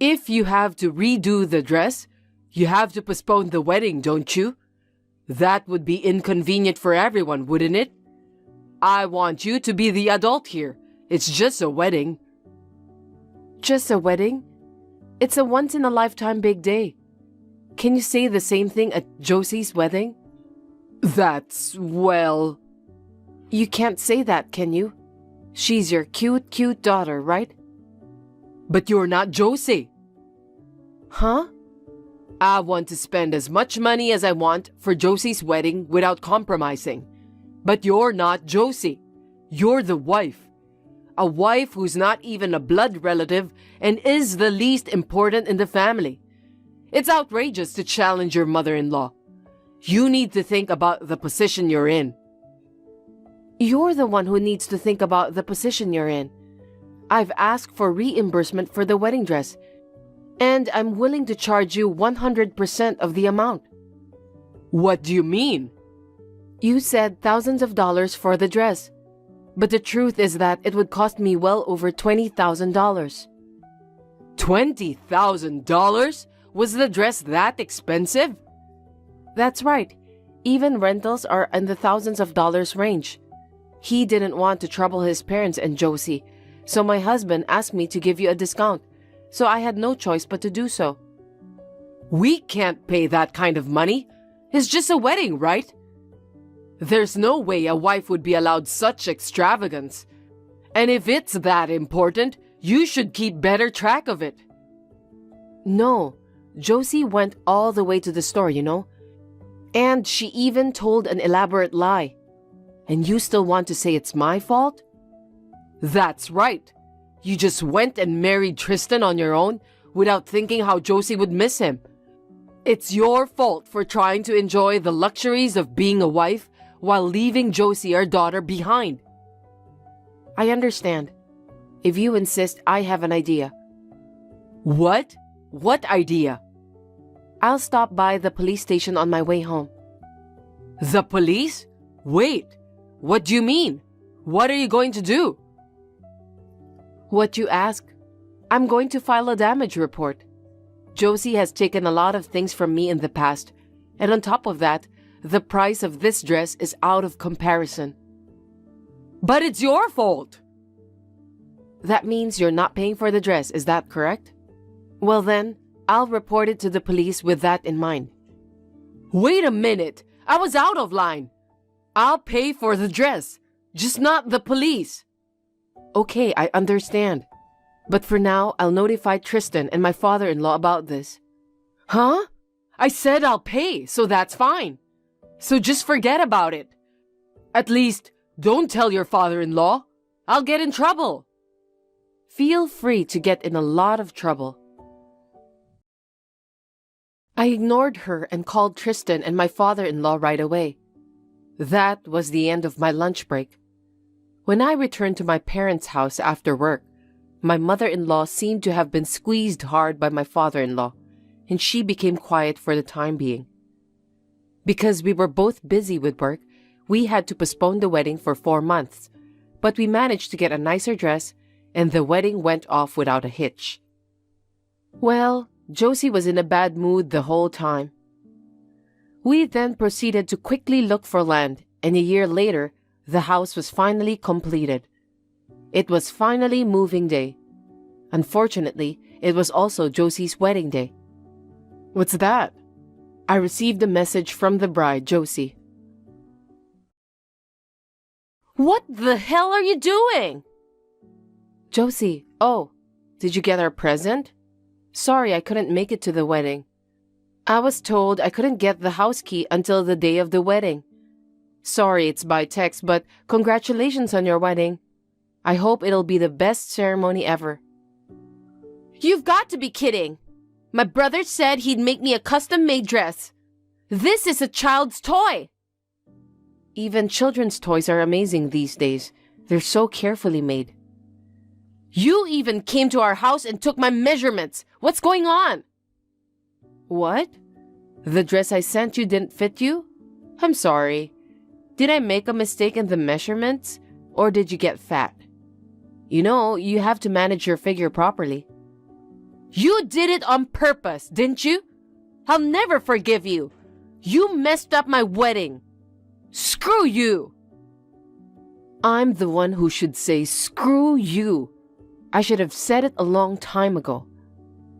If you have to redo the dress, you have to postpone the wedding, don't you? That would be inconvenient for everyone, wouldn't it? I want you to be the adult here. It's just a wedding. Just a wedding? It's a once-in-a-lifetime big day. Can you say the same thing at Josie's wedding? Well... You can't say that, can you? She's your cute daughter, right? But you're not Josie. Huh? I want to spend as much money as I want for Josie's wedding without compromising. But you're not Josie. You're the wife. A wife who's not even a blood relative and is the least important in the family. It's outrageous to challenge your mother-in-law. You need to think about the position you're in. You're the one who needs to think about the position you're in. I've asked for reimbursement for the wedding dress, and I'm willing to charge you 100% of the amount. What do you mean? You said thousands of dollars for the dress, but the truth is that it would cost me well over $20,000. $20,000? Was the dress that expensive? That's right. Even rentals are in the thousands of dollars range. He didn't want to trouble his parents and Josie, so my husband asked me to give you a discount, so I had no choice but to do so. We can't pay that kind of money. It's just a wedding, right? There's no way a wife would be allowed such extravagance. And if it's that important, you should keep better track of it. No, Josie went all the way to the store, you know. And she even told an elaborate lie. And you still want to say it's my fault? That's right. You just went and married Tristan on your own without thinking how Josie would miss him. It's your fault for trying to enjoy the luxuries of being a wife while leaving Josie, our daughter, behind. I understand. If you insist, I have an idea. What? What idea? I'll stop by the police station on my way home. The police? Wait. What do you mean? What are you going to do? What you ask? I'm going to file a damage report. Josie has taken a lot of things from me in the past, and on top of that, the price of this dress is out of comparison. But it's your fault! That means you're not paying for the dress, is that correct? Well then, I'll report it to the police with that in mind. Wait a minute! I was out of line! I'll pay for the dress, just not the police. Okay, I understand. But for now, I'll notify Tristan and my father-in-law about this. Huh? I said I'll pay, so that's fine. So just forget about it. At least, don't tell your father-in-law. I'll get in trouble. Feel free to get in a lot of trouble. I ignored her and called Tristan and my father-in-law right away. That was the end of my lunch break. When I returned to my parents' house after work, my mother-in-law seemed to have been squeezed hard by my father-in-law, and she became quiet for the time being. Because we were both busy with work, we had to postpone the wedding for 4 months, but we managed to get a nicer dress, and the wedding went off without a hitch. Well, Josie was in a bad mood the whole time. We then proceeded to quickly look for land, and a year later, the house was finally completed. It was finally moving day. Unfortunately, it was also Josie's wedding day. What's that? I received a message from the bride, Josie. What the hell are you doing? Josie, oh, did you get our present? Sorry, I couldn't make it to the wedding. I was told I couldn't get the house key until the day of the wedding. Sorry it's by text, but congratulations on your wedding. I hope it'll be the best ceremony ever. You've got to be kidding! My brother said he'd make me a custom-made dress. This is a child's toy! Even children's toys are amazing these days. They're so carefully made. You even came to our house and took my measurements. What's going on? What? The dress I sent you didn't fit you? I'm sorry. Did I make a mistake in the measurements? Or did you get fat? You know, you have to manage your figure properly. You did it on purpose, didn't you? I'll never forgive you. You messed up my wedding. Screw you. I'm the one who should say screw you. I should have said it a long time ago.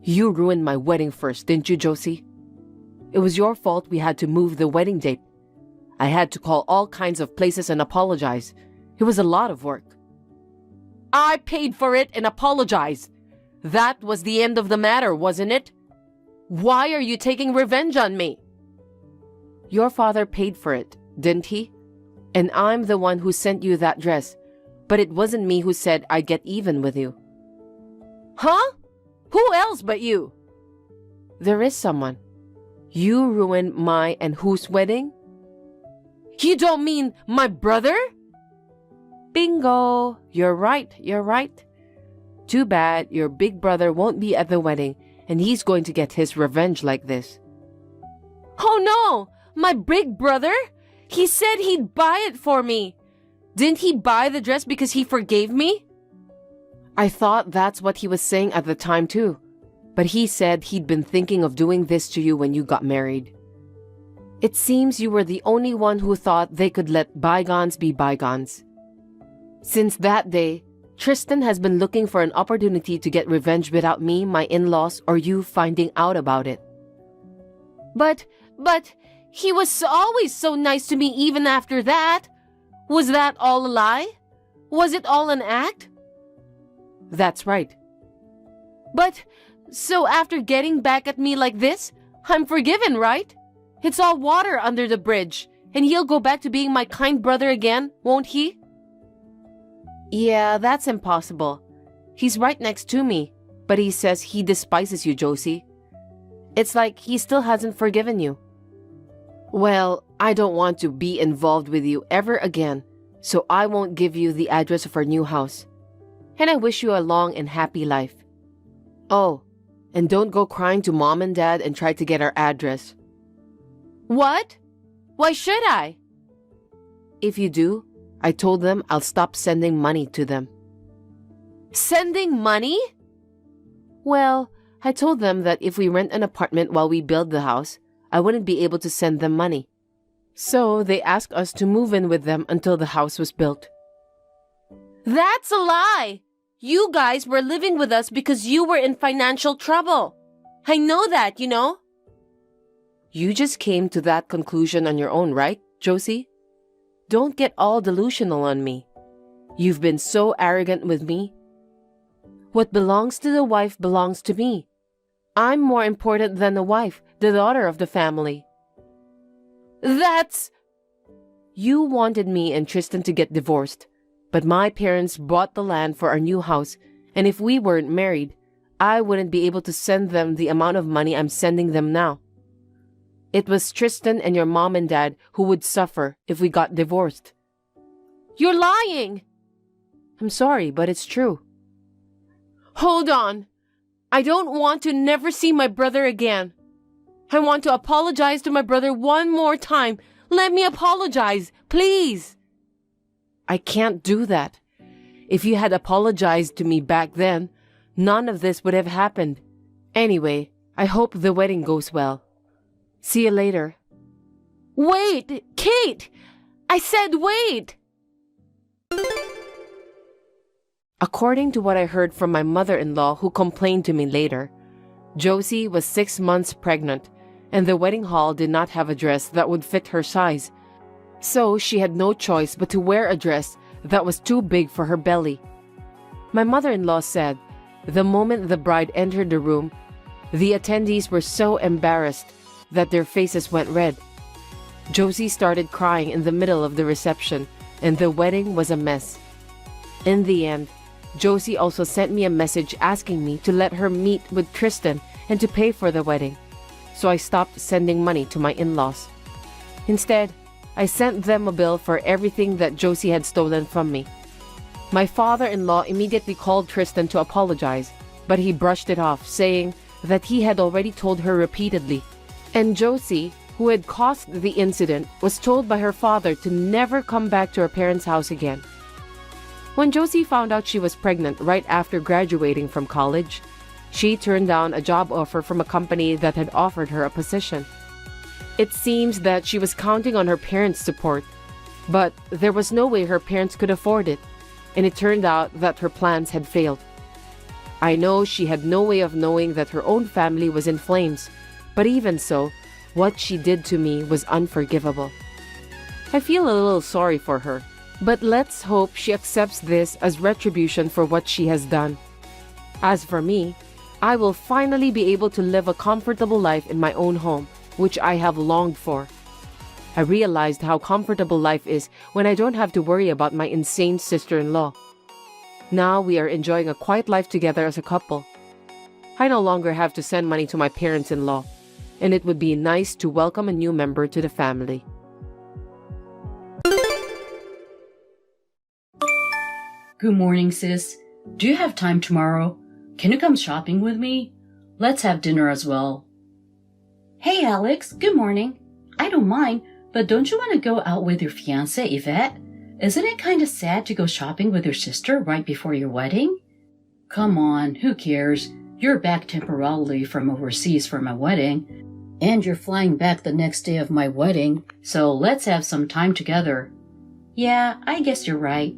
You ruined my wedding first, didn't you, Josie? It was your fault we had to move the wedding date. I had to call all kinds of places and apologize. It was a lot of work. I paid for it and apologized. That was the end of the matter, wasn't it? Why are you taking revenge on me? Your father paid for it, didn't he? And I'm the one who sent you that dress, but it wasn't me who said I'd get even with you. Huh? Who else but you? There is someone. You ruined my and whose wedding? You don't mean my brother? Bingo! You're right. Too bad your big brother won't be at the wedding and he's going to get his revenge like this. Oh no! My big brother? He said he'd buy it for me. Didn't he buy the dress because he forgave me? I thought that's what he was saying at the time too. But he said he'd been thinking of doing this to you when you got married. It seems you were the only one who thought they could let bygones be bygones. Since that day, Tristan has been looking for an opportunity to get revenge without me, my in-laws, or you finding out about it. But he was always so nice to me even after that. Was that all a lie? Was it all an act? That's right. But, so after getting back at me like this, I'm forgiven, right? It's all water under the bridge, and he'll go back to being my kind brother again, won't he? Yeah, that's impossible. He's right next to me, but he says he despises you, Josie. It's like he still hasn't forgiven you. Well, I don't want to be involved with you ever again, so I won't give you the address of our new house. And I wish you a long and happy life. Oh, and don't go crying to Mom and Dad and try to get our address. What? Why should I? If you do, I told them I'll stop sending money to them. Sending money? Well, I told them that if we rent an apartment while we build the house, I wouldn't be able to send them money. So they asked us to move in with them until the house was built. That's a lie! You guys were living with us because you were in financial trouble. I know that, you know. You just came to that conclusion on your own, right, Josie? Don't get all delusional on me. You've been so arrogant with me. What belongs to the wife belongs to me. I'm more important than the wife, the daughter of the family. That's... You wanted me and Tristan to get divorced, but my parents bought the land for our new house, and if we weren't married, I wouldn't be able to send them the amount of money I'm sending them now. It was Tristan and your mom and dad who would suffer if we got divorced. You're lying! I'm sorry, but it's true. Hold on. I don't want to never see my brother again. I want to apologize to my brother one more time. Let me apologize, please. I can't do that. If you had apologized to me back then, none of this would have happened. Anyway, I hope the wedding goes well. See you later. Wait, Kate! I said wait! According to what I heard from my mother-in-law who complained to me later, Josie was 6 months pregnant, and the wedding hall did not have a dress that would fit her size. So she had no choice but to wear a dress that was too big for her belly. My mother-in-law said, the moment the bride entered the room, the attendees were so embarrassed that their faces went red. Josie started crying in the middle of the reception, and the wedding was a mess. In the end, Josie also sent me a message asking me to let her meet with Tristan and to pay for the wedding. So I stopped sending money to my in-laws. Instead, I sent them a bill for everything that Josie had stolen from me. My father-in-law immediately called Tristan to apologize, but he brushed it off, saying that he had already told her repeatedly. And Josie, who had caused the incident, was told by her father to never come back to her parents' house again. When Josie found out she was pregnant right after graduating from college, she turned down a job offer from a company that had offered her a position. It seems that she was counting on her parents' support, but there was no way her parents could afford it, and it turned out that her plans had failed. I know she had no way of knowing that her own family was in flames, but even so, what she did to me was unforgivable. I feel a little sorry for her, but let's hope she accepts this as retribution for what she has done. As for me, I will finally be able to live a comfortable life in my own home, which I have longed for. I realized how comfortable life is when I don't have to worry about my insane sister-in-law. Now we are enjoying a quiet life together as a couple. I no longer have to send money to my parents-in-law, and it would be nice to welcome a new member to the family. Good morning, sis. Do you have time tomorrow? Can you come shopping with me? Let's have dinner as well. Hey, Alex. Good morning. I don't mind, but don't you want to go out with your fiancé, Yvette? Isn't it kind of sad to go shopping with your sister right before your wedding? Come on, who cares? You're back temporarily from overseas for my wedding, and you're flying back the next day of my wedding, so let's have some time together. Yeah, I guess you're right.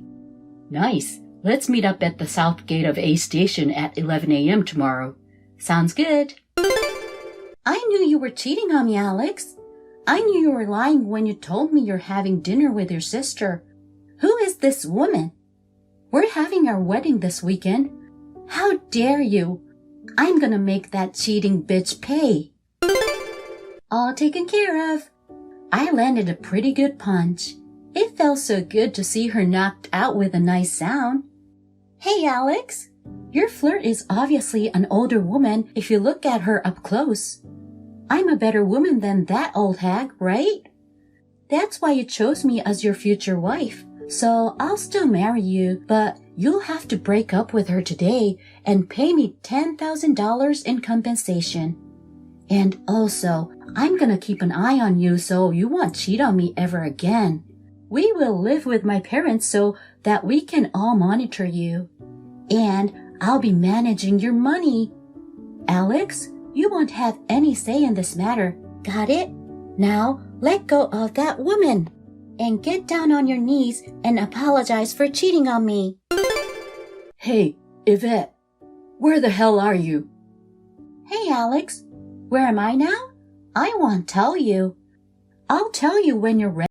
Nice. Let's meet up at the south gate of A Station at 11 a.m. tomorrow. Sounds good. I knew you were cheating on me, Alex. I knew you were lying when you told me you're having dinner with your sister. Who is this woman? We're having our wedding this weekend. How dare you? I'm gonna make that cheating bitch pay. All taken care of. I landed a pretty good punch. It felt so good to see her knocked out with a nice sound. Hey, Alex. Your flirt is obviously an older woman if you look at her up close. I'm a better woman than that old hag, right? That's why you chose me as your future wife. So I'll still marry you, but you'll have to break up with her today and pay me $10,000 in compensation. And also, I'm gonna keep an eye on you so you won't cheat on me ever again. We will live with my parents so that we can all monitor you. And I'll be managing your money. Alex, you won't have any say in this matter. Got it? Now, let go of that woman. And get down on your knees and apologize for cheating on me. Hey, Yvette. Where the hell are you? Hey, Alex. Where am I now? I won't tell you. I'll tell you when you're ready.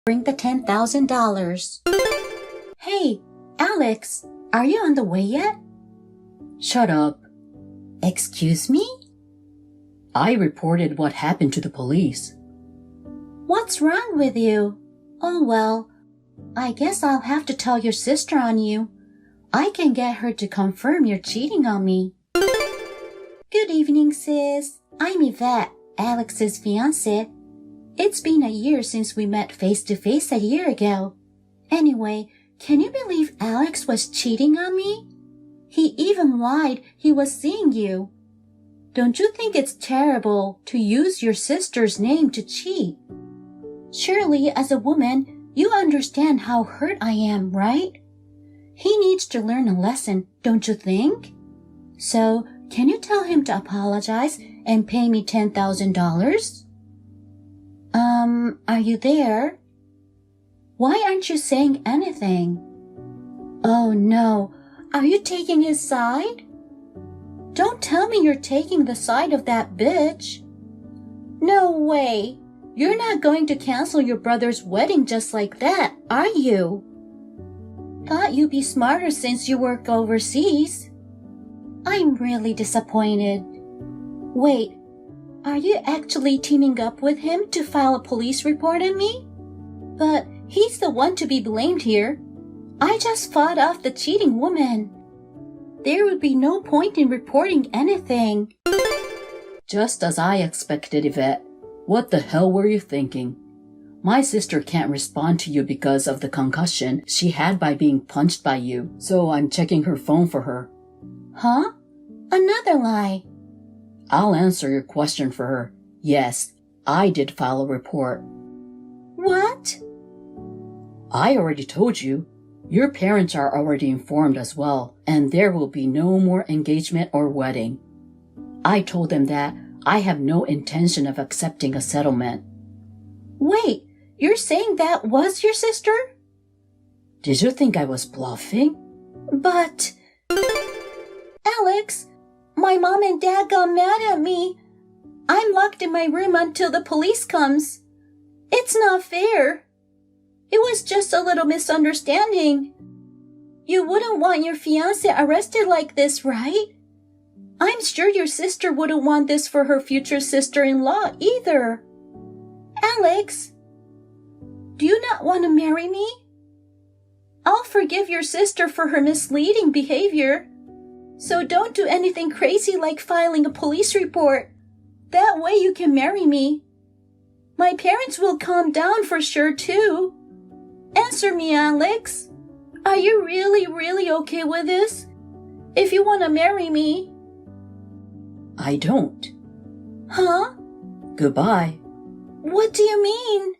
bring the $10,000. Hey, Alex, are you on the way yet? Shut up. Excuse me? I reported what happened to the police. What's wrong with you? Oh well, I guess I'll have to tell your sister on you. I can get her to confirm you're cheating on me. Good evening, sis. I'm Yvette, Alex's fiancée. It's been a year since we met face-to-face a year ago. Anyway, can you believe Alex was cheating on me? He even lied he was seeing you. Don't you think it's terrible to use your sister's name to cheat? Surely, as a woman, you understand how hurt I am, right? He needs to learn a lesson, don't you think? So, can you tell him to apologize and pay me $10,000? Are you there? Why aren't you saying anything? Oh no, are you taking his side? Don't tell me you're taking the side of that bitch. No way. You're not going to cancel your brother's wedding just like that, are you? Thought you'd be smarter since you work overseas. I'm really disappointed. Wait, are you actually teaming up with him to file a police report on me? But he's the one to be blamed here. I just fought off the cheating woman. There would be no point in reporting anything. Just as I expected, Yvette. What the hell were you thinking? My sister can't respond to you because of the concussion she had by being punched by you, so I'm checking her phone for her. Huh? Another lie. I'll answer your question for her. Yes, I did file a report. What? I already told you. Your parents are already informed as well, and there will be no more engagement or wedding. I told them that I have no intention of accepting a settlement. Wait, you're saying that was your sister? Did you think I was bluffing? But... Alex, my mom and dad got mad at me. I'm locked in my room until the police comes. It's not fair. It was just a little misunderstanding. You wouldn't want your fiancé arrested like this, right? I'm sure your sister wouldn't want this for her future sister-in-law either. Alex, do you not want to marry me? I'll forgive your sister for her misleading behavior. So don't do anything crazy like filing a police report. That way you can marry me. My parents will calm down for sure too. Answer me, Alex. Are you really okay with this? If you want to marry me. I don't. Huh? Goodbye. What do you mean?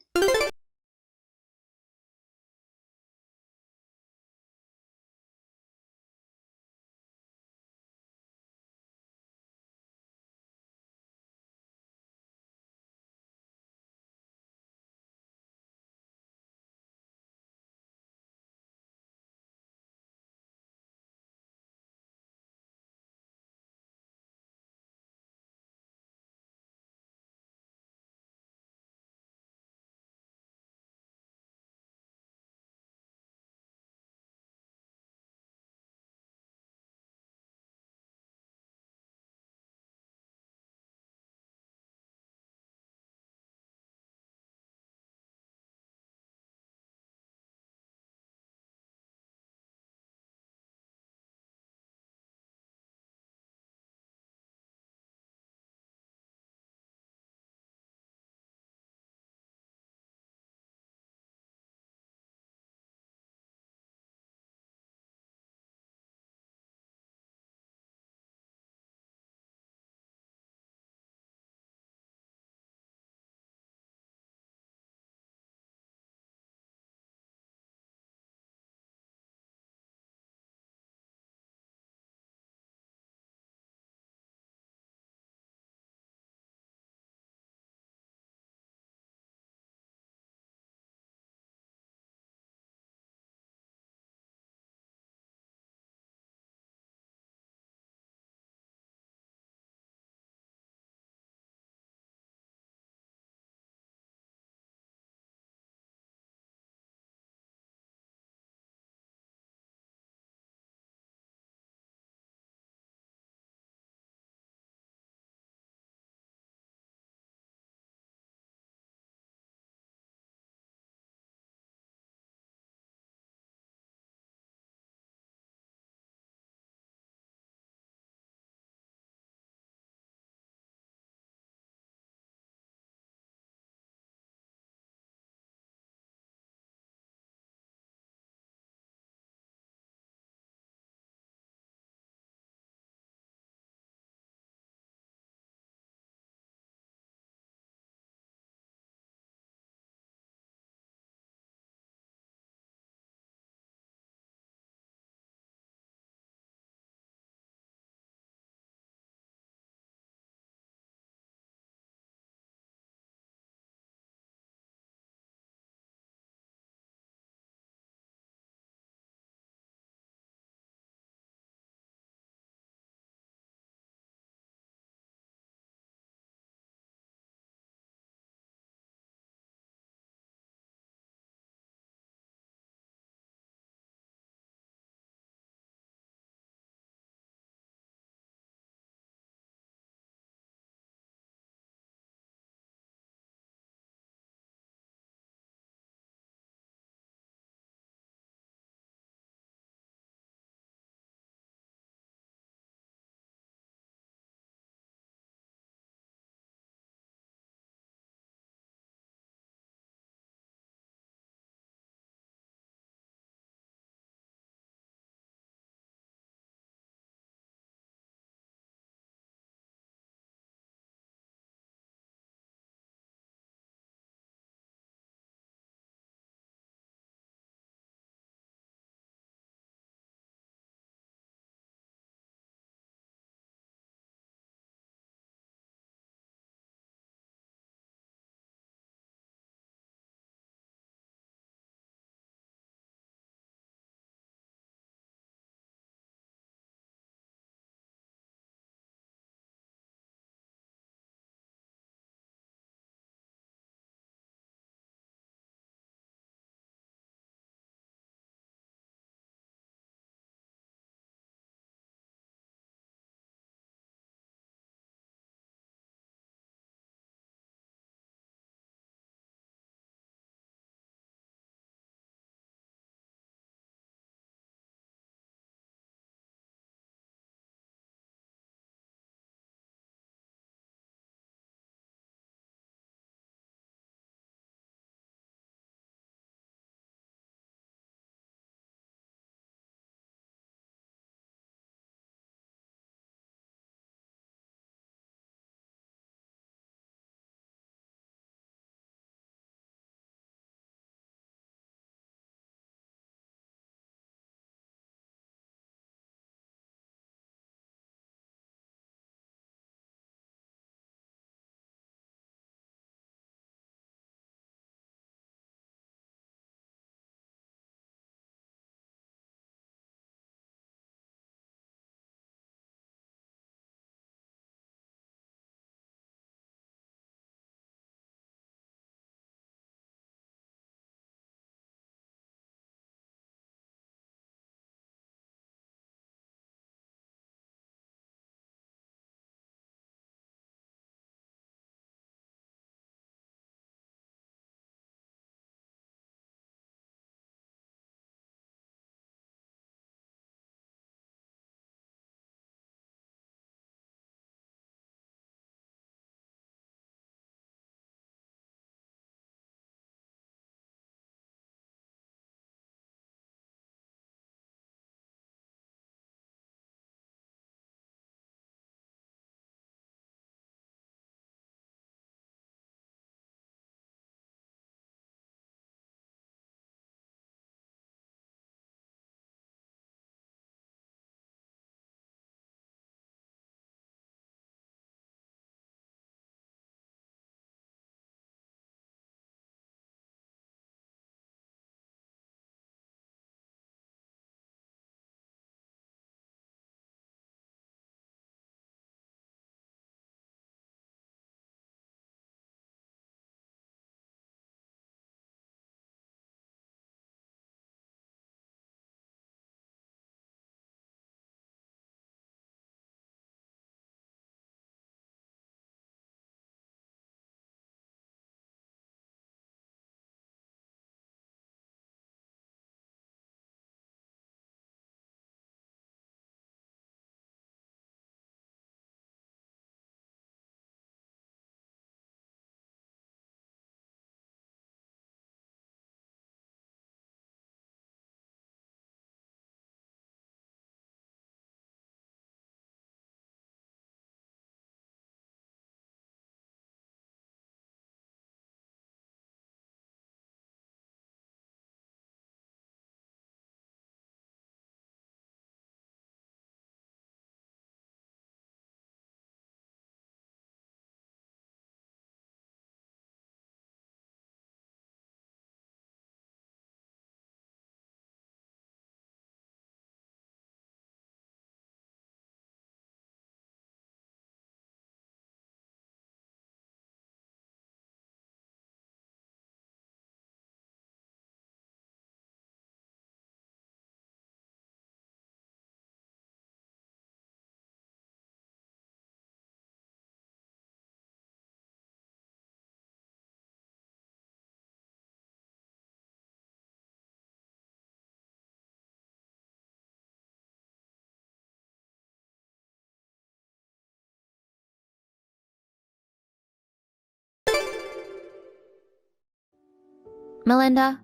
Melinda,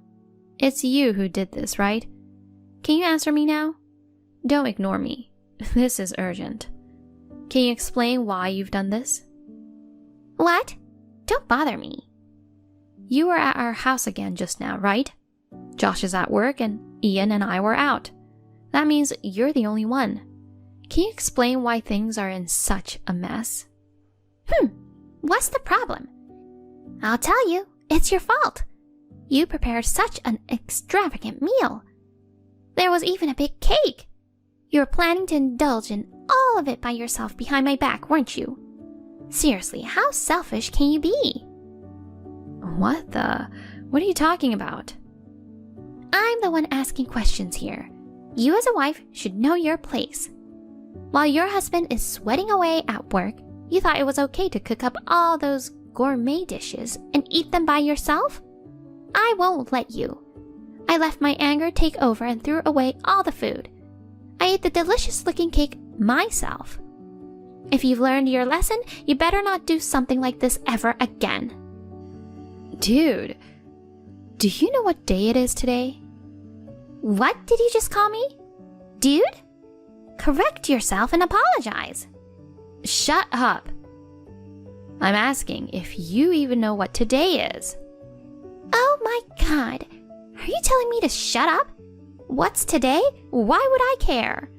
it's you who did this, right? Can you answer me now? Don't ignore me. This is urgent. Can you explain why you've done this? What? Don't bother me. You were at our house again just now, right? Josh is at work and Ian and I were out. That means you're the only one. Can you explain why things are in such a mess? What's the problem? I'll tell you, it's your fault. You prepared such an extravagant meal. There was even a big cake. You were planning to indulge in all of it by yourself behind my back, weren't you? Seriously, how selfish can you be? What are you talking about? I'm the one asking questions here. You as a wife should know your place. While your husband is sweating away at work, you thought it was okay to cook up all those gourmet dishes and eat them by yourself? I won't let you. I let my anger take over and threw away all the food. I ate the delicious looking cake myself. If you've learned your lesson, you better not do something like this ever again. Dude, do you know what day it is today? What did you just call me? Dude? Correct yourself and apologize. Shut up. I'm asking if you even know what today is. Oh my God. Are you telling me to shut up? What's today? Why would I care?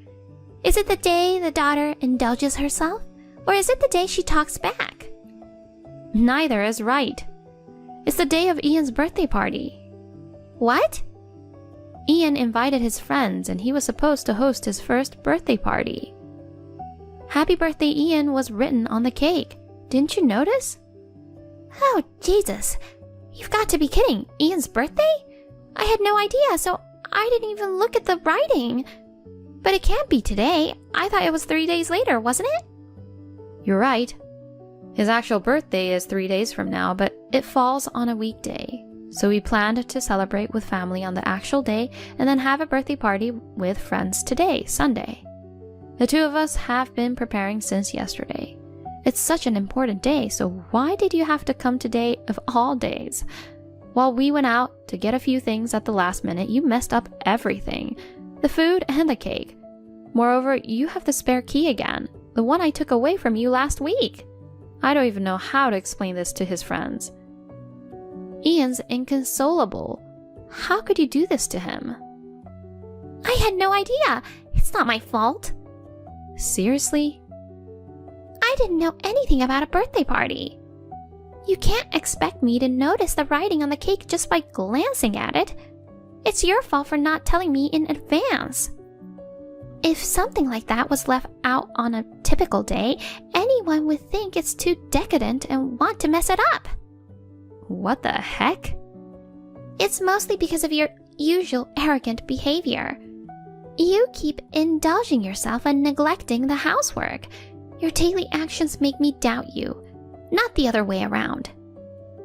Is it the day the daughter indulges herself? Or is it the day she talks back? Neither is right. It's the day of Ian's birthday party. What? Ian invited his friends and he was supposed to host his first birthday party. Happy birthday, Ian was written on the cake. Didn't you notice? Oh, Jesus. You've got to be kidding. Ian's birthday? I had no idea, so I didn't even look at the writing. But it can't be today. I thought it was 3 days later, wasn't it? You're right. His actual birthday is 3 days from now, but it falls on a weekday. So we planned to celebrate with family on the actual day and then have a birthday party with friends today, Sunday. The two of us have been preparing since yesterday. It's such an important day, so why did you have to come today of all days? While we went out to get a few things at the last minute, you messed up everything. The food and the cake. Moreover, you have the spare key again, the one I took away from you last week. I don't even know how to explain this to his friends. Ian's inconsolable. How could you do this to him? I had no idea. It's not my fault. Seriously? I didn't know anything about a birthday party. You can't expect me to notice the writing on the cake just by glancing at it. It's your fault for not telling me in advance. If something like that was left out on a typical day, anyone would think it's too decadent and want to mess it up. What the heck? It's mostly because of your usual arrogant behavior. You keep indulging yourself and neglecting the housework. Your daily actions make me doubt you, not the other way around.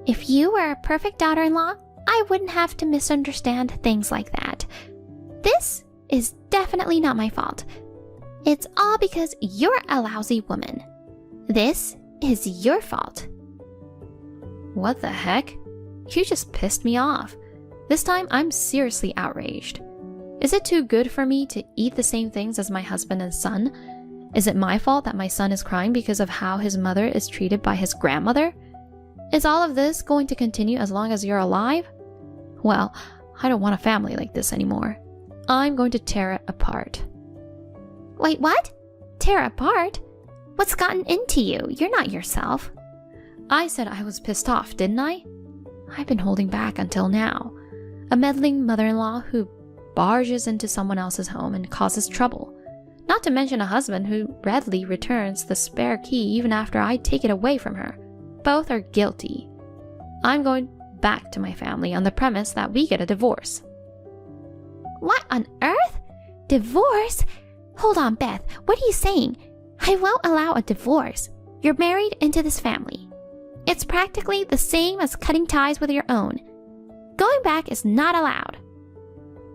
If you were a perfect daughter-in-law, I wouldn't have to misunderstand things like that. This is definitely not my fault. It's all because you're a lousy woman. This is your fault. What the heck? You just pissed me off. This time I'm seriously outraged. Is it too good for me to eat the same things as my husband and son? Is it my fault that my son is crying because of how his mother is treated by his grandmother? Is all of this going to continue as long as you're alive? Well, I don't want a family like this anymore. I'm going to tear it apart. Wait, what? Tear apart? What's gotten into you? You're not yourself. I said I was pissed off, didn't I? I've been holding back until now. A meddling mother-in-law who barges into someone else's home and causes trouble. Not to mention a husband who readily returns the spare key even after I take it away from her. Both are guilty. I'm going back to my family on the premise that we get a divorce. What on earth? Divorce? Hold on, Beth. What are you saying? I won't allow a divorce. You're married into this family. It's practically the same as cutting ties with your own. Going back is not allowed.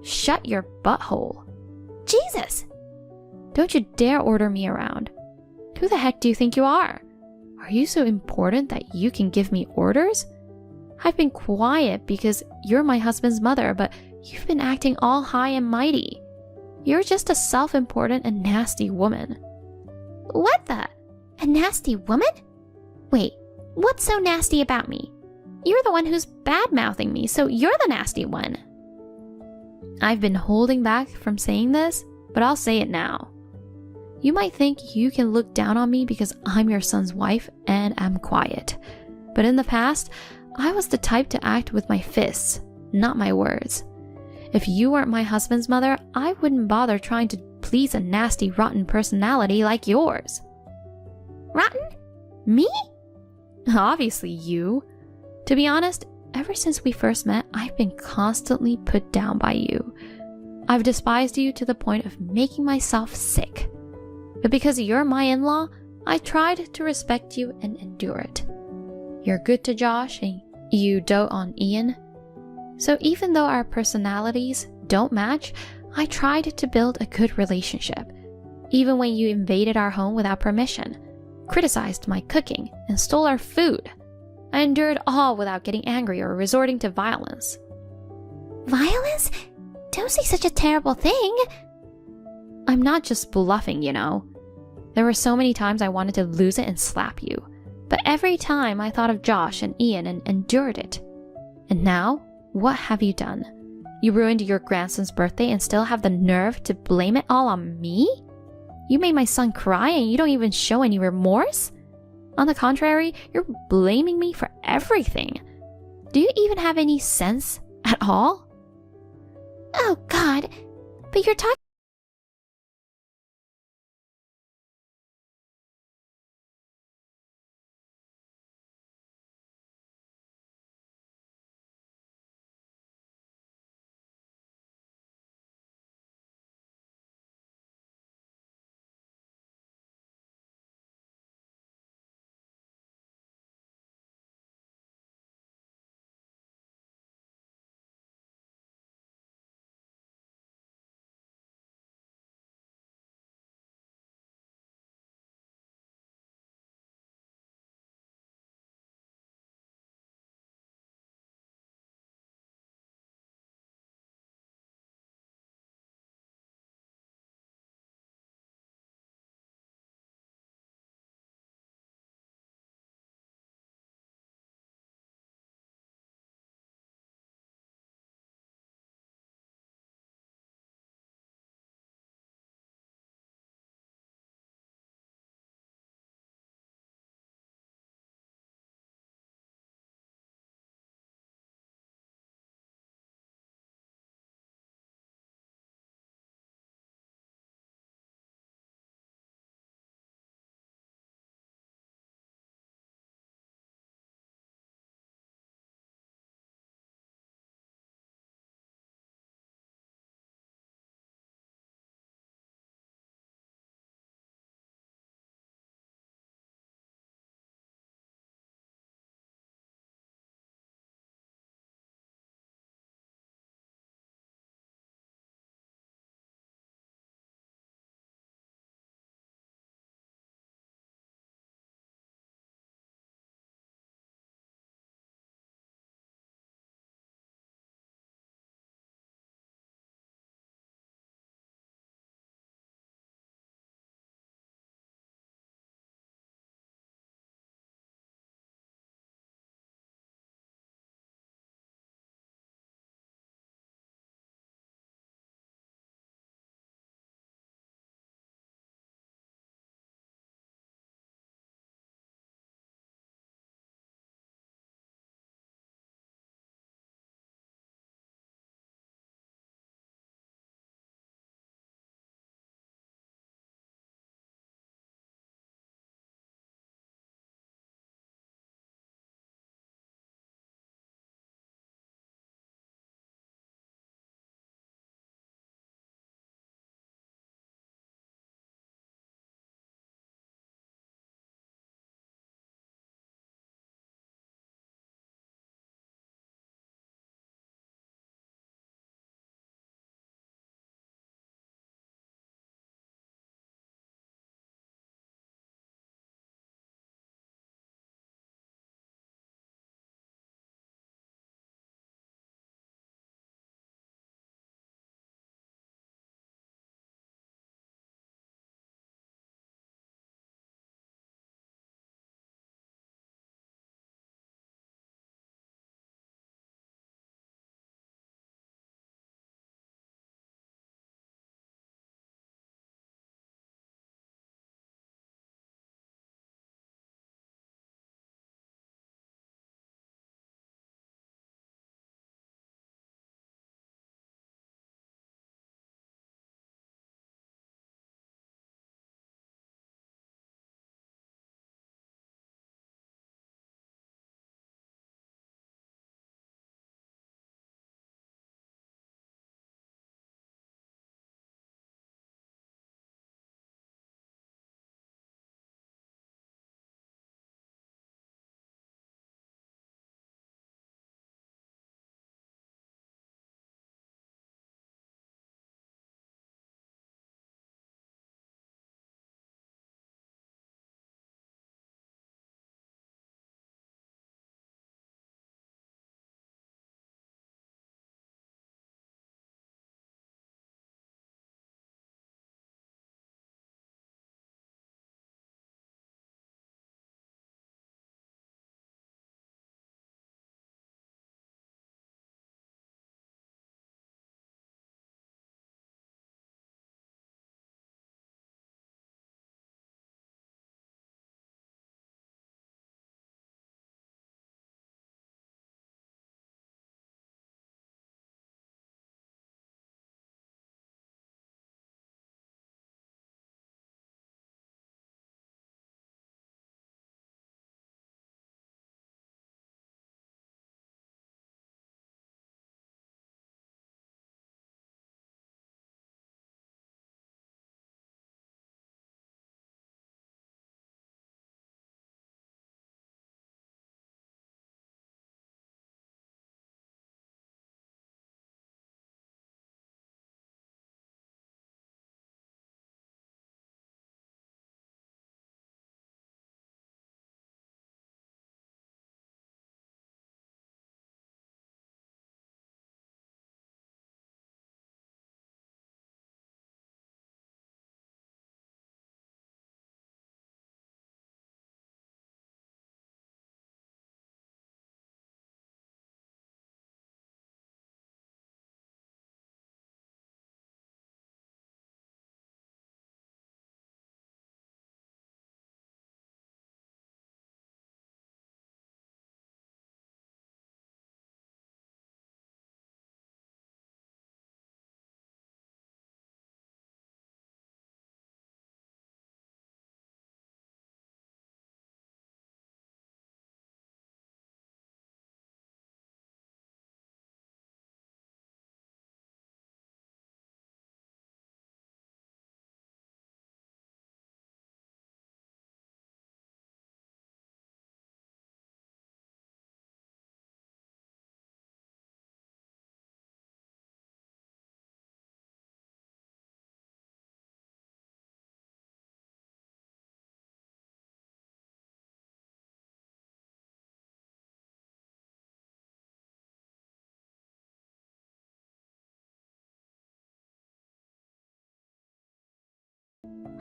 Shut your butthole. Jesus! Don't you dare order me around. Who the heck do you think you are? Are you so important that you can give me orders? I've been quiet because you're my husband's mother, but you've been acting all high and mighty. You're just a self-important and nasty woman. What the? A nasty woman? Wait, what's so nasty about me? You're the one who's bad-mouthing me, so you're the nasty one. I've been holding back from saying this, but I'll say it now. You might think you can look down on me because I'm your son's wife and I'm quiet. But in the past, I was the type to act with my fists, not my words. If you weren't my husband's mother, I wouldn't bother trying to please a nasty, rotten personality like yours. Rotten? Me? Obviously you. To be honest, ever since we first met, I've been constantly put down by you. I've despised you to the point of making myself sick. But because you're my in-law, I tried to respect you and endure it. You're good to Josh and you dote on Ian. So even though our personalities don't match, I tried to build a good relationship. Even when you invaded our home without permission, criticized my cooking, and stole our food, I endured all without getting angry or resorting to violence. Violence? Don't say such a terrible thing. I'm not just bluffing, you know. There were so many times I wanted to lose it and slap you. But every time I thought of Josh and Ian and endured it. And now, what have you done? You ruined your grandson's birthday and still have the nerve to blame it all on me? You made my son cry and you don't even show any remorse? On the contrary, you're blaming me for everything. Do you even have any sense at all? Oh God, but you're talking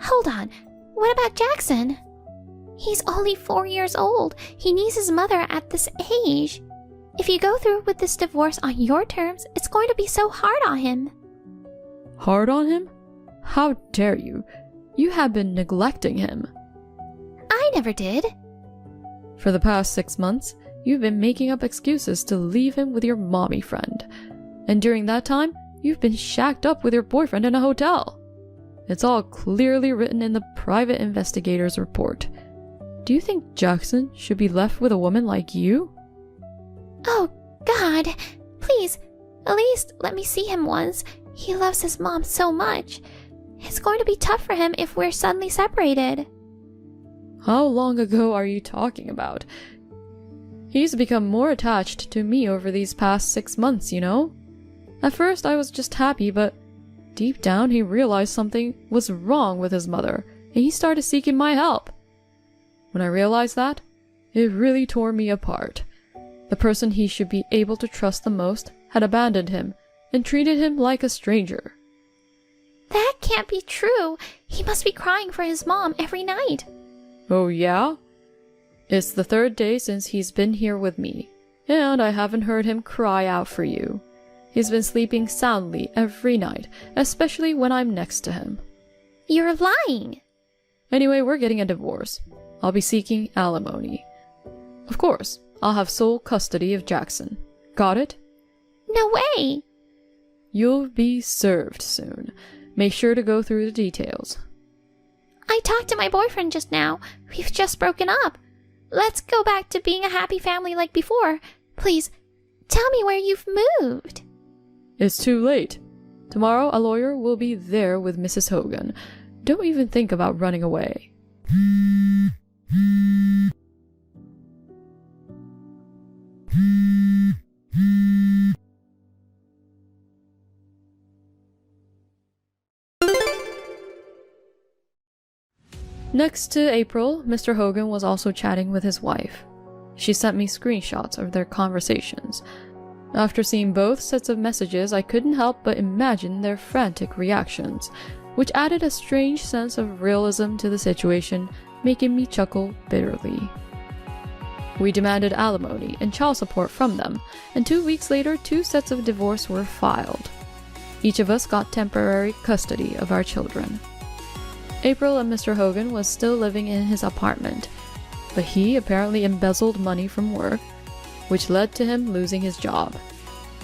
Hold on. What about Jackson? He's only 4 years old. He needs his mother at this age. If you go through with this divorce on your terms, it's going to be so hard on him. Hard on him? How dare you? You have been neglecting him. I never did. For the past 6 months, you've been making up excuses to leave him with your mommy friend. And during that time, you've been shacked up with your boyfriend in a hotel. It's all clearly written in the private investigator's report. Do you think Jackson should be left with a woman like you? Oh, God. Please, at least let me see him once. He loves his mom so much. It's going to be tough for him if we're suddenly separated. How long ago are you talking about? He's become more attached to me over these past 6 months, you know? At first I was just happy, but deep down he realized something was wrong with his mother, and he started seeking my help. When I realized that, it really tore me apart. The person he should be able to trust the most had abandoned him and treated him like a stranger. That can't be true. He must be crying for his mom every night. Oh yeah? It's the 3rd day since he's been here with me, and I haven't heard him cry out for you. He's been sleeping soundly every night, especially when I'm next to him. You're lying. Anyway, we're getting a divorce. I'll be seeking alimony. Of course, I'll have sole custody of Jackson. Got it? No way. You'll be served soon. Make sure to go through the details. I talked to my boyfriend just now. We've just broken up. Let's go back to being a happy family like before. Please, tell me where you've moved. It's too late. Tomorrow a lawyer will be there with Mrs. Hogan. Don't even think about running away. Next to April, Mr. Hogan was also chatting with his wife. She sent me screenshots of their conversations. After seeing both sets of messages, I couldn't help but imagine their frantic reactions, which added a strange sense of realism to the situation, making me chuckle bitterly. We demanded alimony and child support from them, and 2 weeks later, 2 sets of divorce were filed. Each of us got temporary custody of our children. April and Mr. Hogan was still living in his apartment, but he apparently embezzled money from work, which led to him losing his job.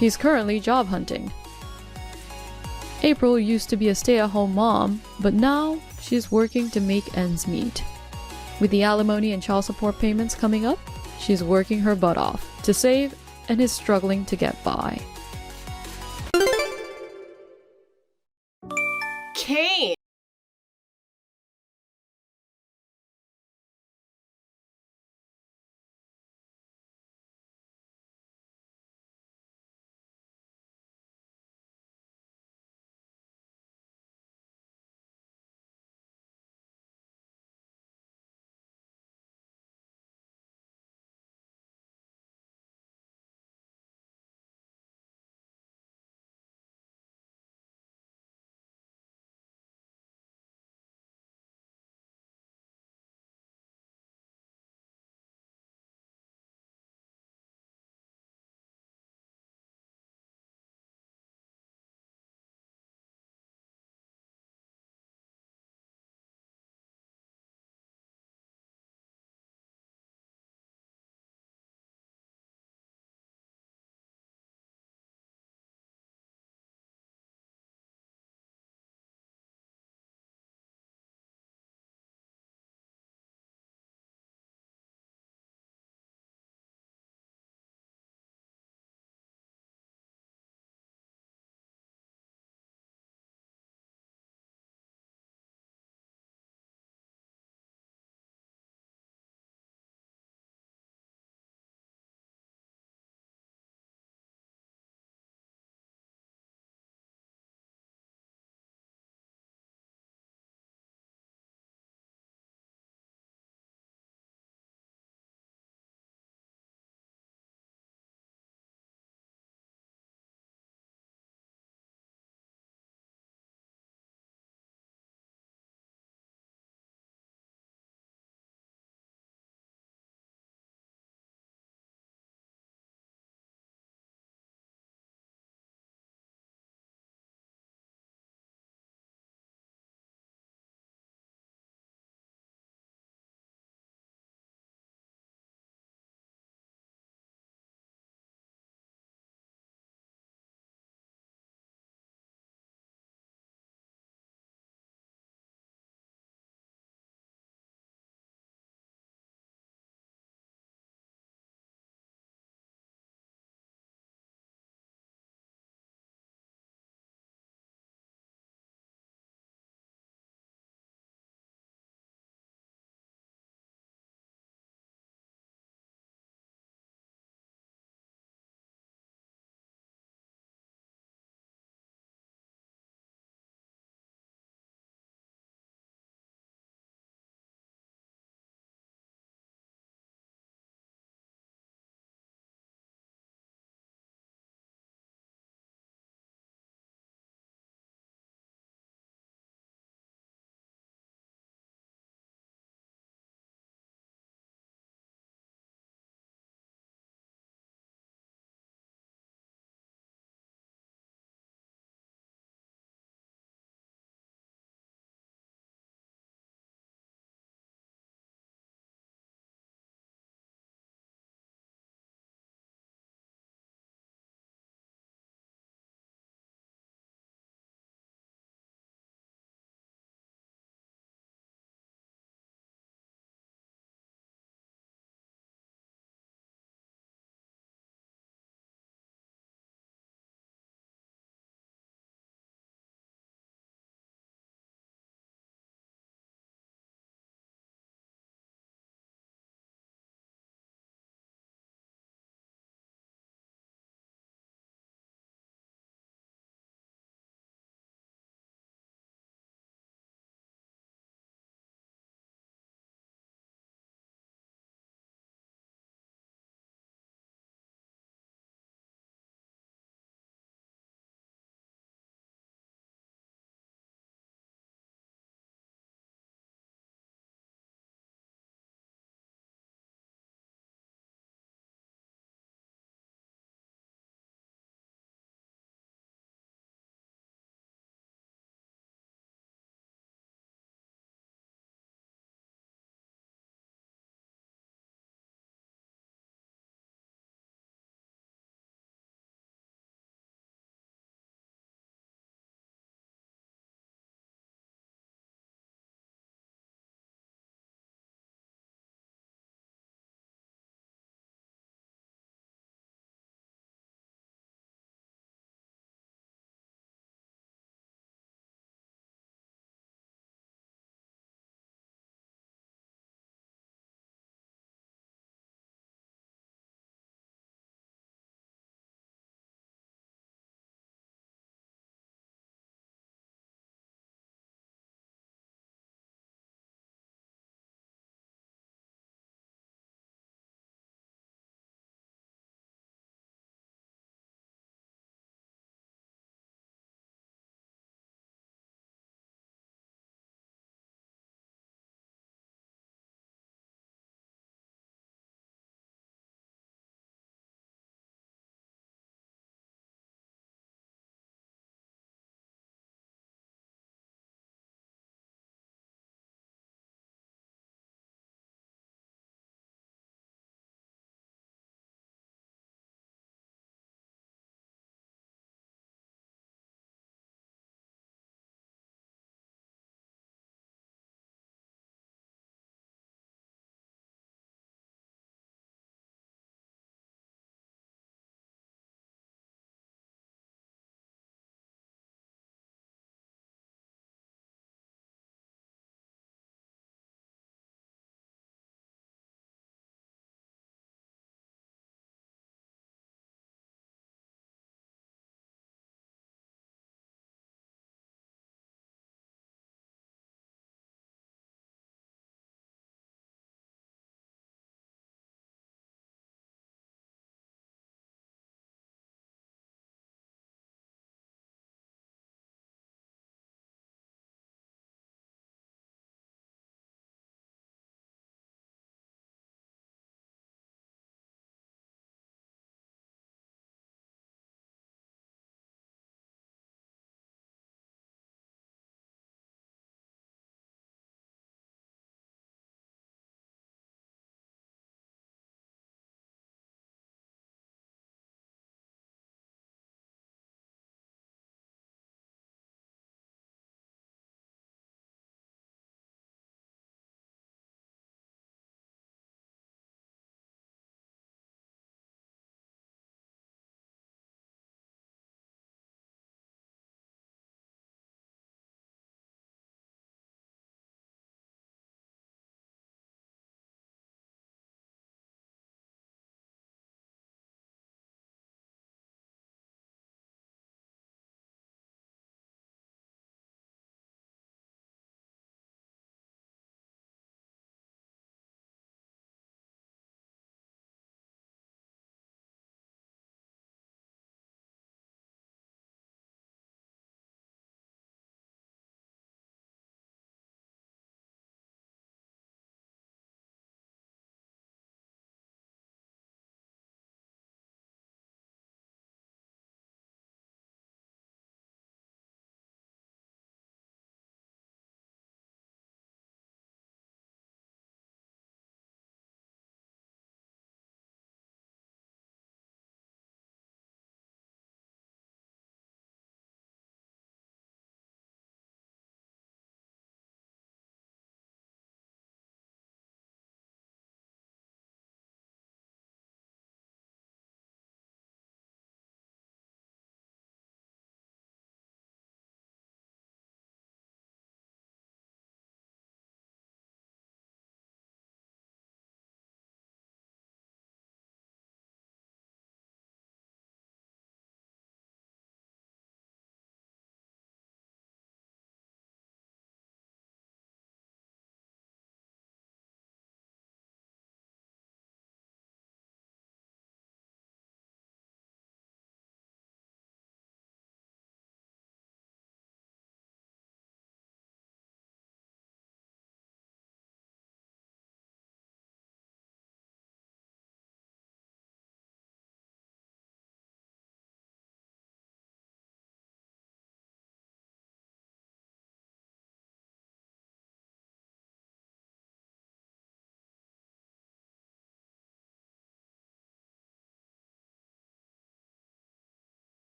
He's currently job hunting. April used to be a stay-at-home mom, but now she's working to make ends meet. With the alimony and child support payments coming up, she's working her butt off to save and is struggling to get by. Kane!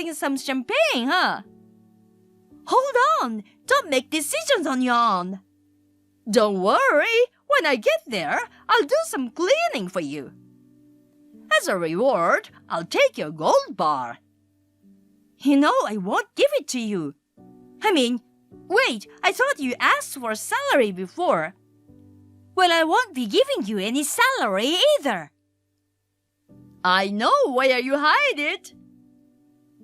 having some champagne, huh? Hold on, don't make decisions on your own. Don't worry, when I get there, I'll do some cleaning for you. As a reward, I'll take your gold bar. You know, I won't give it to you. Wait, I thought you asked for a salary before. Well, I won't be giving you any salary either. I know where you hide it.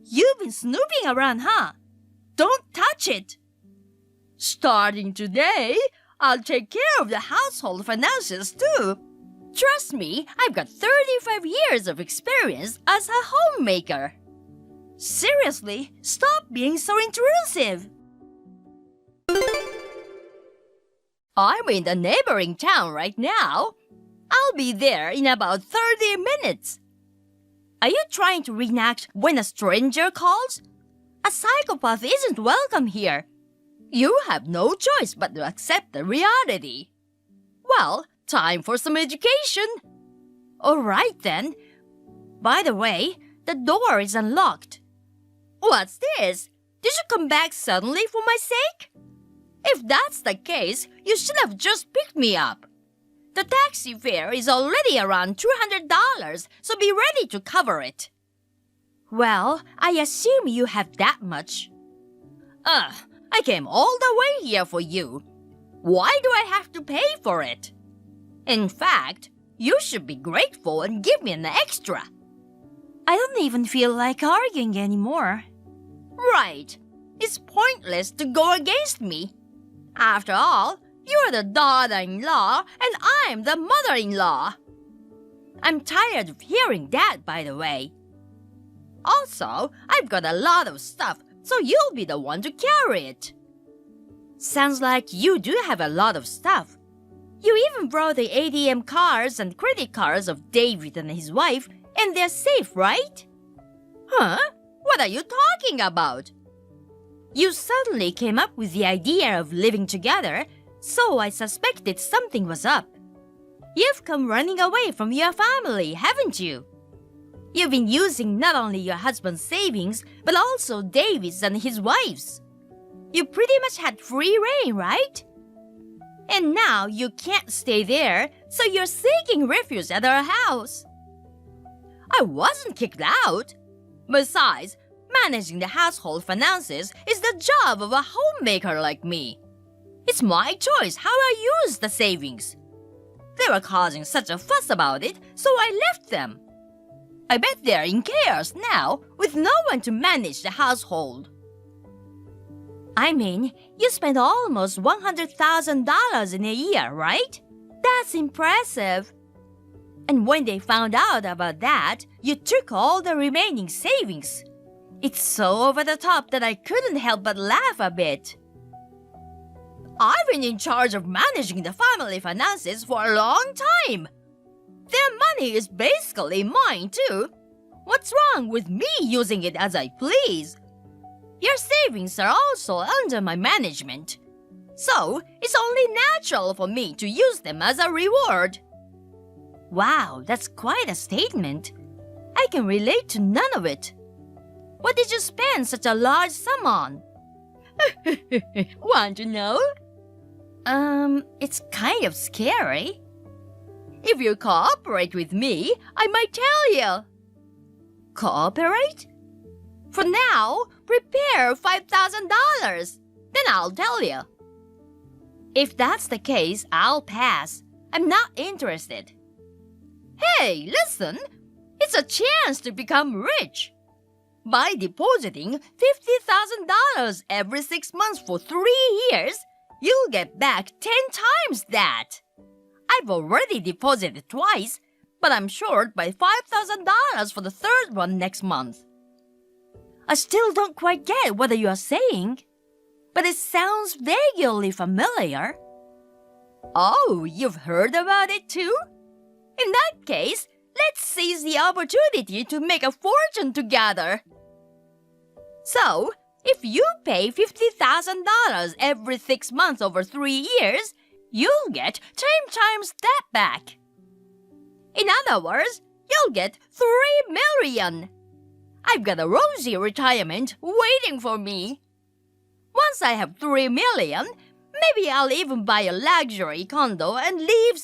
You've been snooping around, huh? Don't touch it. Starting today, I'll take care of the household finances too. Trust me, I've got 35 years of experience as a homemaker. Seriously, stop being so intrusive. I'm in the neighboring town right now. I'll be there in about 30 minutes. Are you trying to reenact when a stranger calls? A psychopath isn't welcome here. You have no choice but to accept the reality. Well, time for some education. All right then. By the way, the door is unlocked. What's this? Did you come back suddenly for my sake? If that's the case, you should have just picked me up. The taxi fare is already around $200, so be ready to cover it. Well, I assume you have that much. I came all the way here for you. Why do I have to pay for it? In fact, you should be grateful and give me an extra. I don't even feel like arguing anymore. Right. It's pointless to go against me. After all, you're the daughter-in-law and I'm the mother-in-law. I'm tired of hearing that, by the way. Also, I've got a lot of stuff, so you'll be the one to carry it. Sounds like you do have a lot of stuff. You even brought the ATM cards and credit cards of David and his wife, and they're safe, right? Huh? What are you talking about? You suddenly came up with the idea of living together, so I suspected something was up. You've come running away from your family, haven't you? You've been using not only your husband's savings, but also David's and his wife's. You pretty much had free reign, right? And now you can't stay there, so you're seeking refuge at our house. I wasn't kicked out. Besides, managing the household finances is the job of a homemaker like me. It's my choice how I use the savings. They were causing such a fuss about it, so I left them. I bet they're in chaos now, with no one to manage the household. You spent almost $100,000 in a year, right? That's impressive. And when they found out about that, you took all the remaining savings. It's so over the top that I couldn't help but laugh a bit. I've been in charge of managing the family finances for a long time. Their money is basically mine too. What's wrong with me using it as I please? Your savings are also under my management. So, it's only natural for me to use them as a reward. Wow, that's quite a statement. I can relate to none of it. What did you spend such a large sum on? Want to know? It's kind of scary. If you cooperate with me, I might tell you. Cooperate? For now, prepare $5,000. Then I'll tell you. If that's the case, I'll pass. I'm not interested. Hey, listen! It's a chance to become rich. By depositing $50,000 every 6 months for 3 years, you'll get back 10 times that. I've already deposited twice, but I'm short by $5,000 for the third one next month. I still don't quite get what you are saying, but it sounds vaguely familiar. Oh, you've heard about it too? In that case, let's seize the opportunity to make a fortune together. So, if you pay $50,000 every 6 months over 3 years, you'll get 10 times that back. In other words, you'll get $3 million. I've got a rosy retirement waiting for me. Once I have 3 million, maybe I'll even buy a luxury condo and live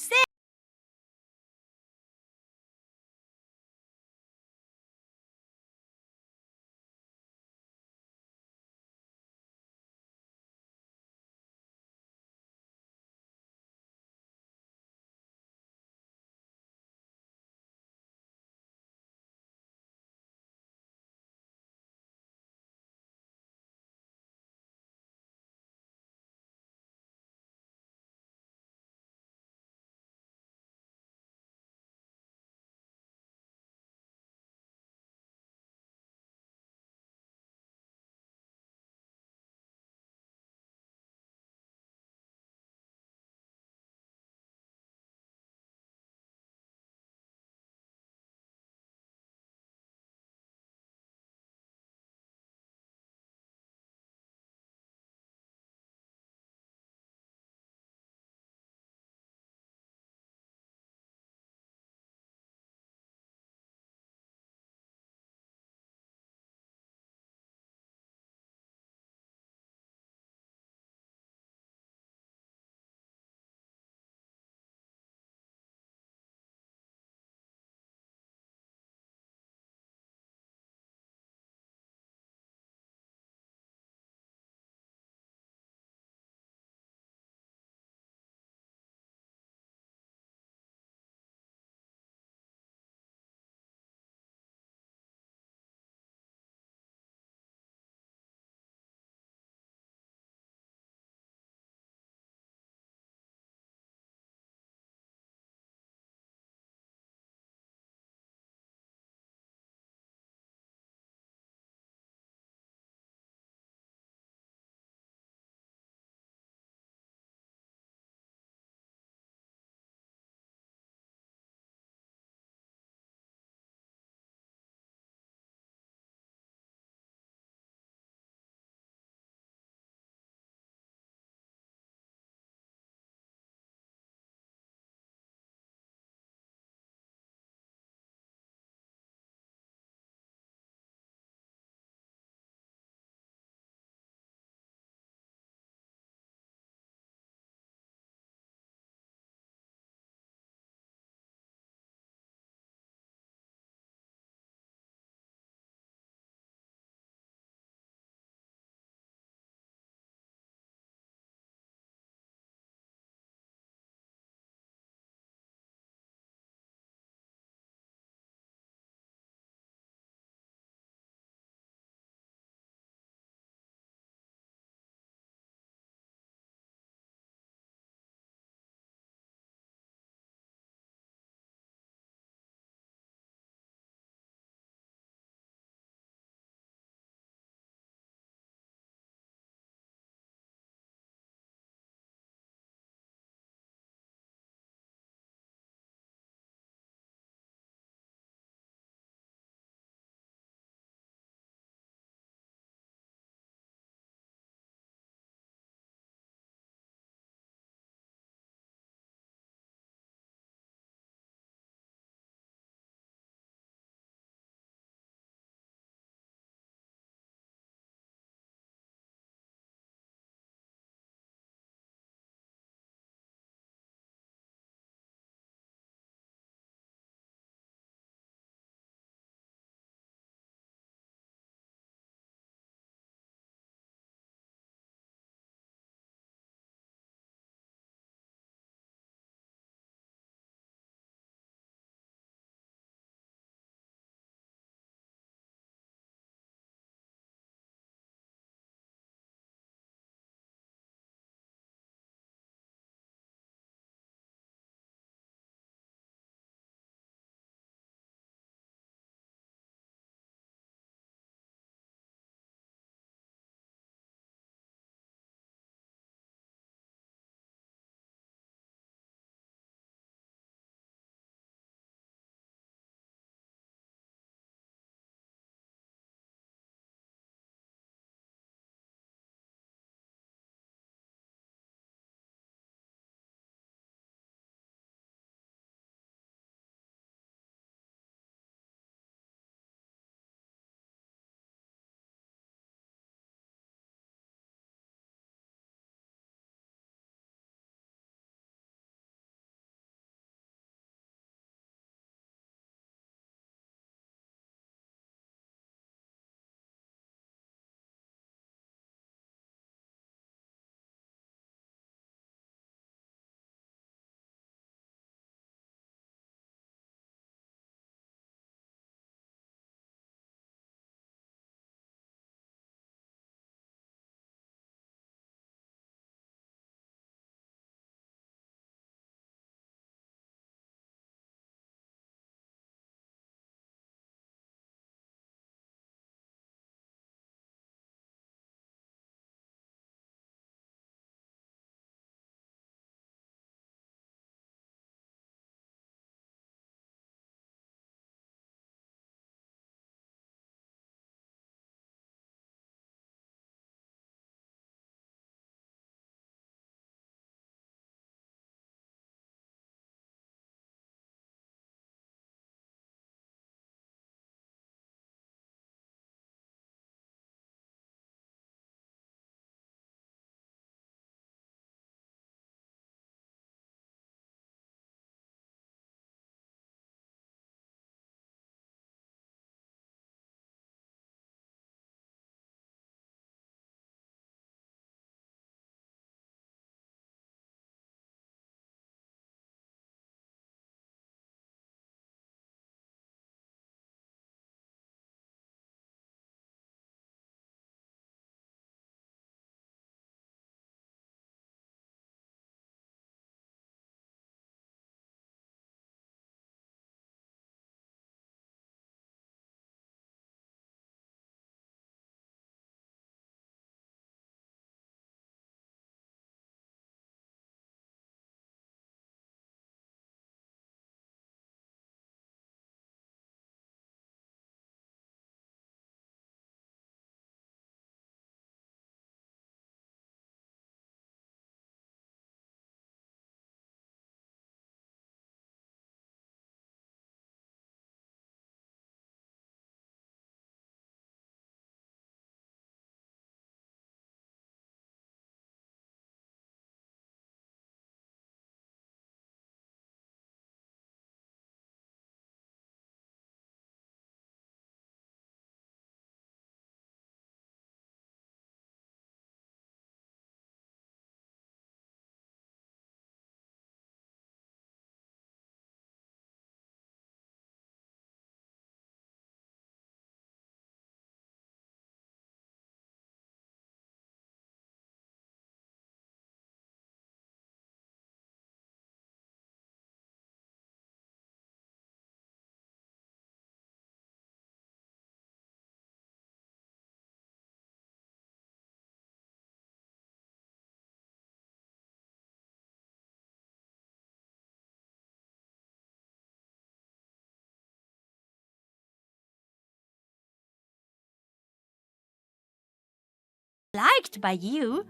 liked by you.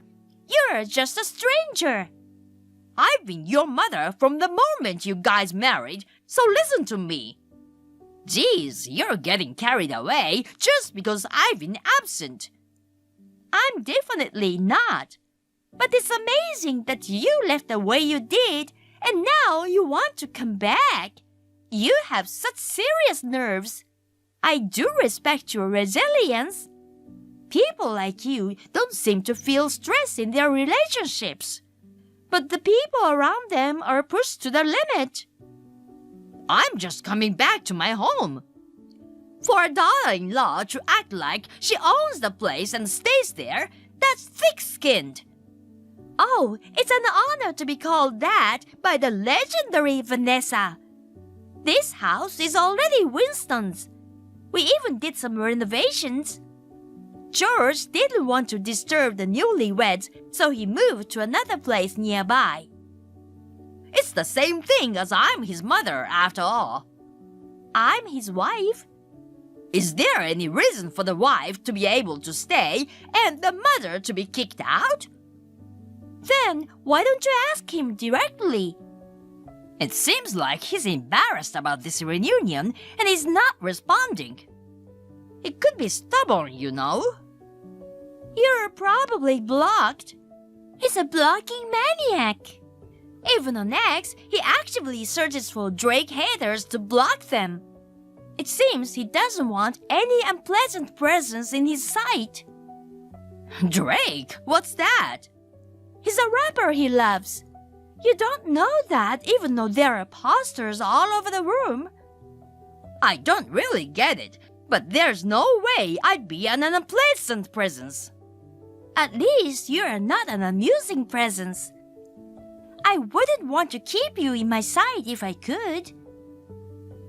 You're just a stranger. I've been your mother from the moment you guys married, so listen to me. Geez, you're getting carried away just because I've been absent. I'm definitely not. But it's amazing that you left the way you did, and now you want to come back. You have such serious nerves. I do respect your resilience. People like you don't seem to feel stress in their relationships. But the people around them are pushed to the limit. I'm just coming back to my home. For a daughter-in-law to act like she owns the place and stays there, that's thick-skinned. Oh, it's an honor to be called that by the legendary Vanessa. This house is already Winston's. We even did some renovations. George didn't want to disturb the newlyweds, so he moved to another place nearby. It's the same thing as I'm his mother, after all. I'm his wife. Is there any reason for the wife to be able to stay and the mother to be kicked out? Then why don't you ask him directly? It seems like he's embarrassed about this reunion and is not responding. He could be stubborn, you know. You're probably blocked. He's a blocking maniac. Even on X, he actively searches for Drake haters to block them. It seems he doesn't want any unpleasant presence in his sight. Drake? What's that? He's a rapper he loves. You don't know that even though there are posters all over the room. I don't really get it, but there's no way I'd be an unpleasant presence. At least you're not an amusing presence. I wouldn't want to keep you in my sight if I could.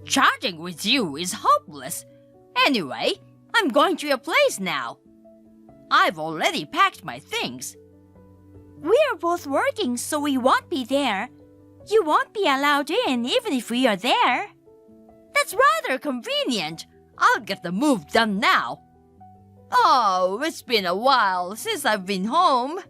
Chatting with you is hopeless. Anyway, I'm going to your place now. I've already packed my things. We're both working, so we won't be there. You won't be allowed in even if we are there. That's rather convenient. I'll get the move done now. Oh, it's been a while since I've been home.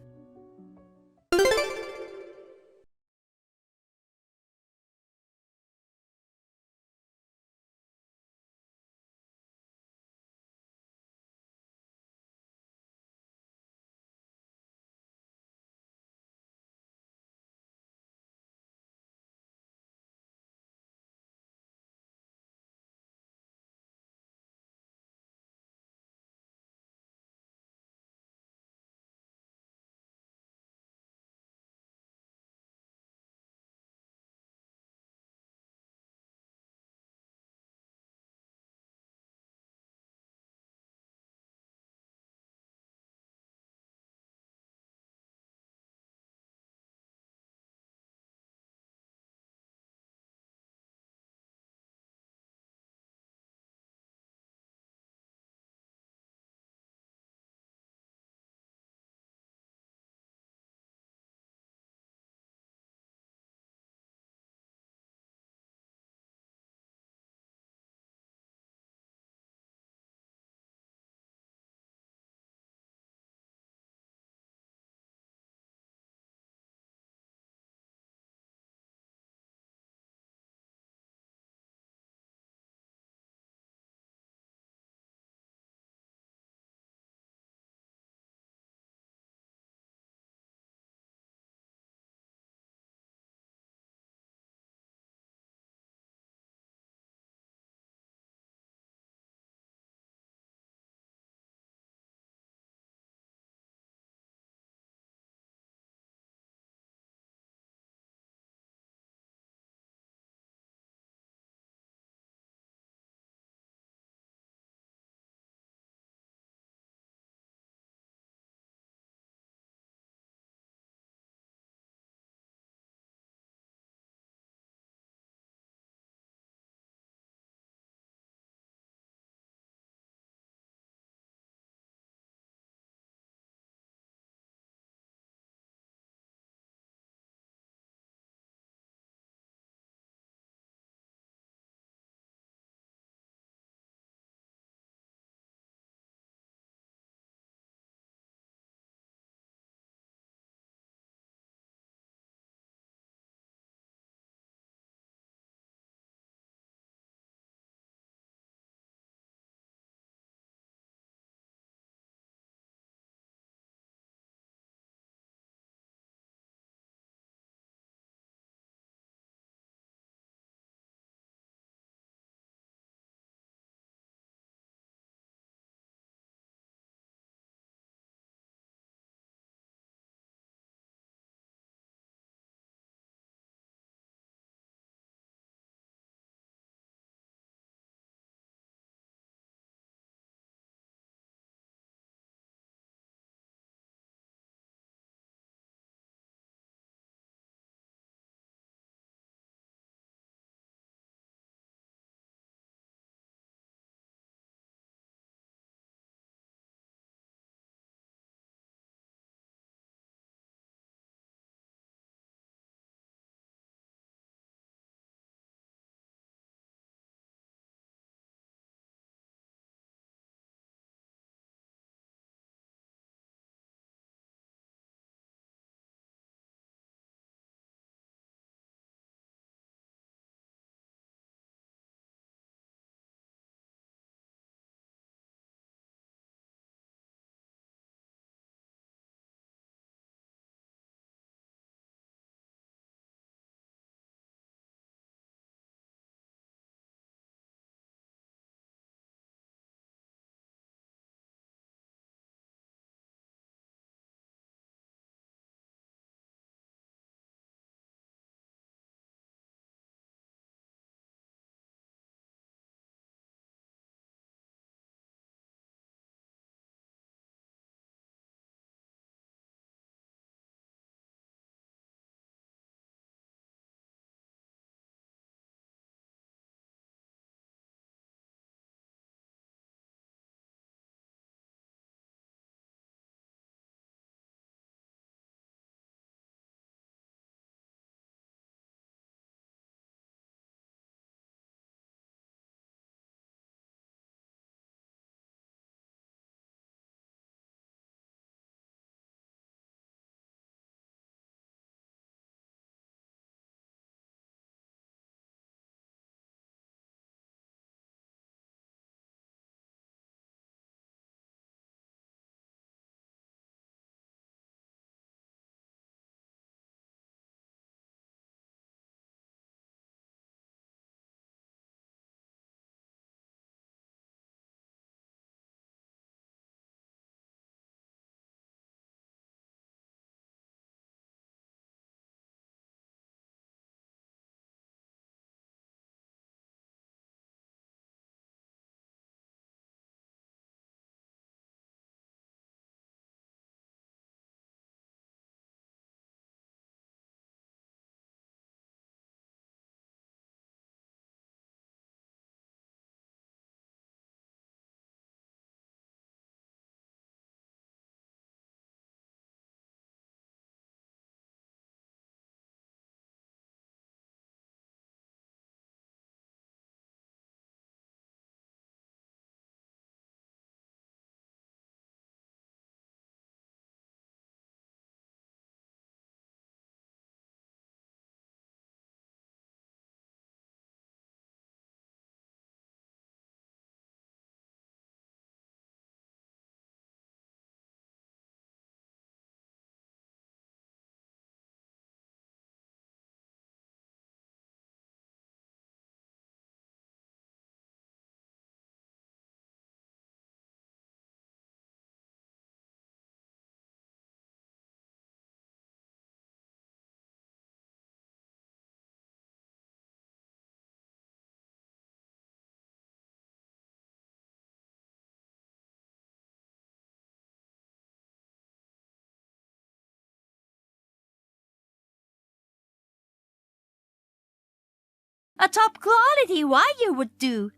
A top quality wine you would do.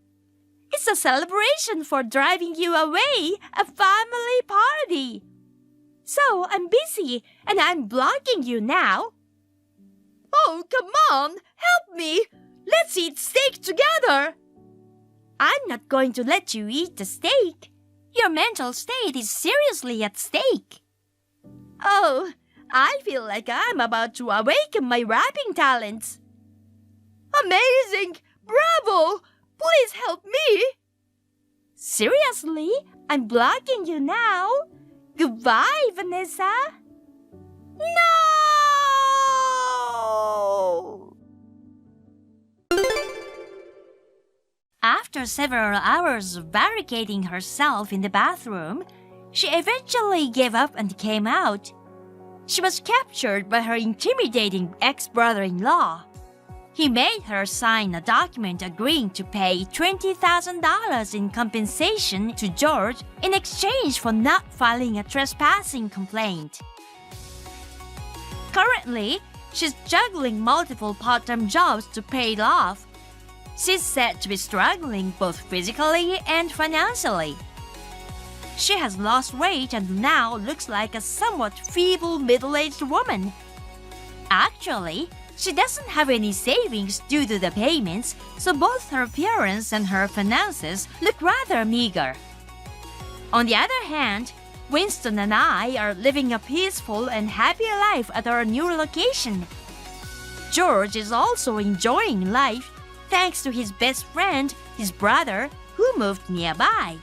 It's a celebration for driving you away, a family party. So I'm busy and I'm blocking you now. Oh, come on, help me. Let's eat steak together. I'm not going to let you eat the steak. Your mental state is seriously at stake. Oh, I feel like I'm about to awaken my rapping talents. Amazing! Bravo! Please help me! Seriously? I'm blocking you now? Goodbye, Vanessa! No! After several hours of barricading herself in the bathroom, she eventually gave up and came out. She was captured by her intimidating ex-brother-in-law. He made her sign a document agreeing to pay $20,000 in compensation to George in exchange for not filing a trespassing complaint. Currently, she's juggling multiple part-time jobs to pay it off. She's said to be struggling both physically and financially. She has lost weight and now looks like a somewhat feeble middle-aged woman. Actually, she doesn't have any savings due to the payments, so both her appearance and her finances look rather meager. On the other hand, Winston and I are living a peaceful and happy life at our new location. George is also enjoying life thanks to his best friend, his brother, who moved nearby.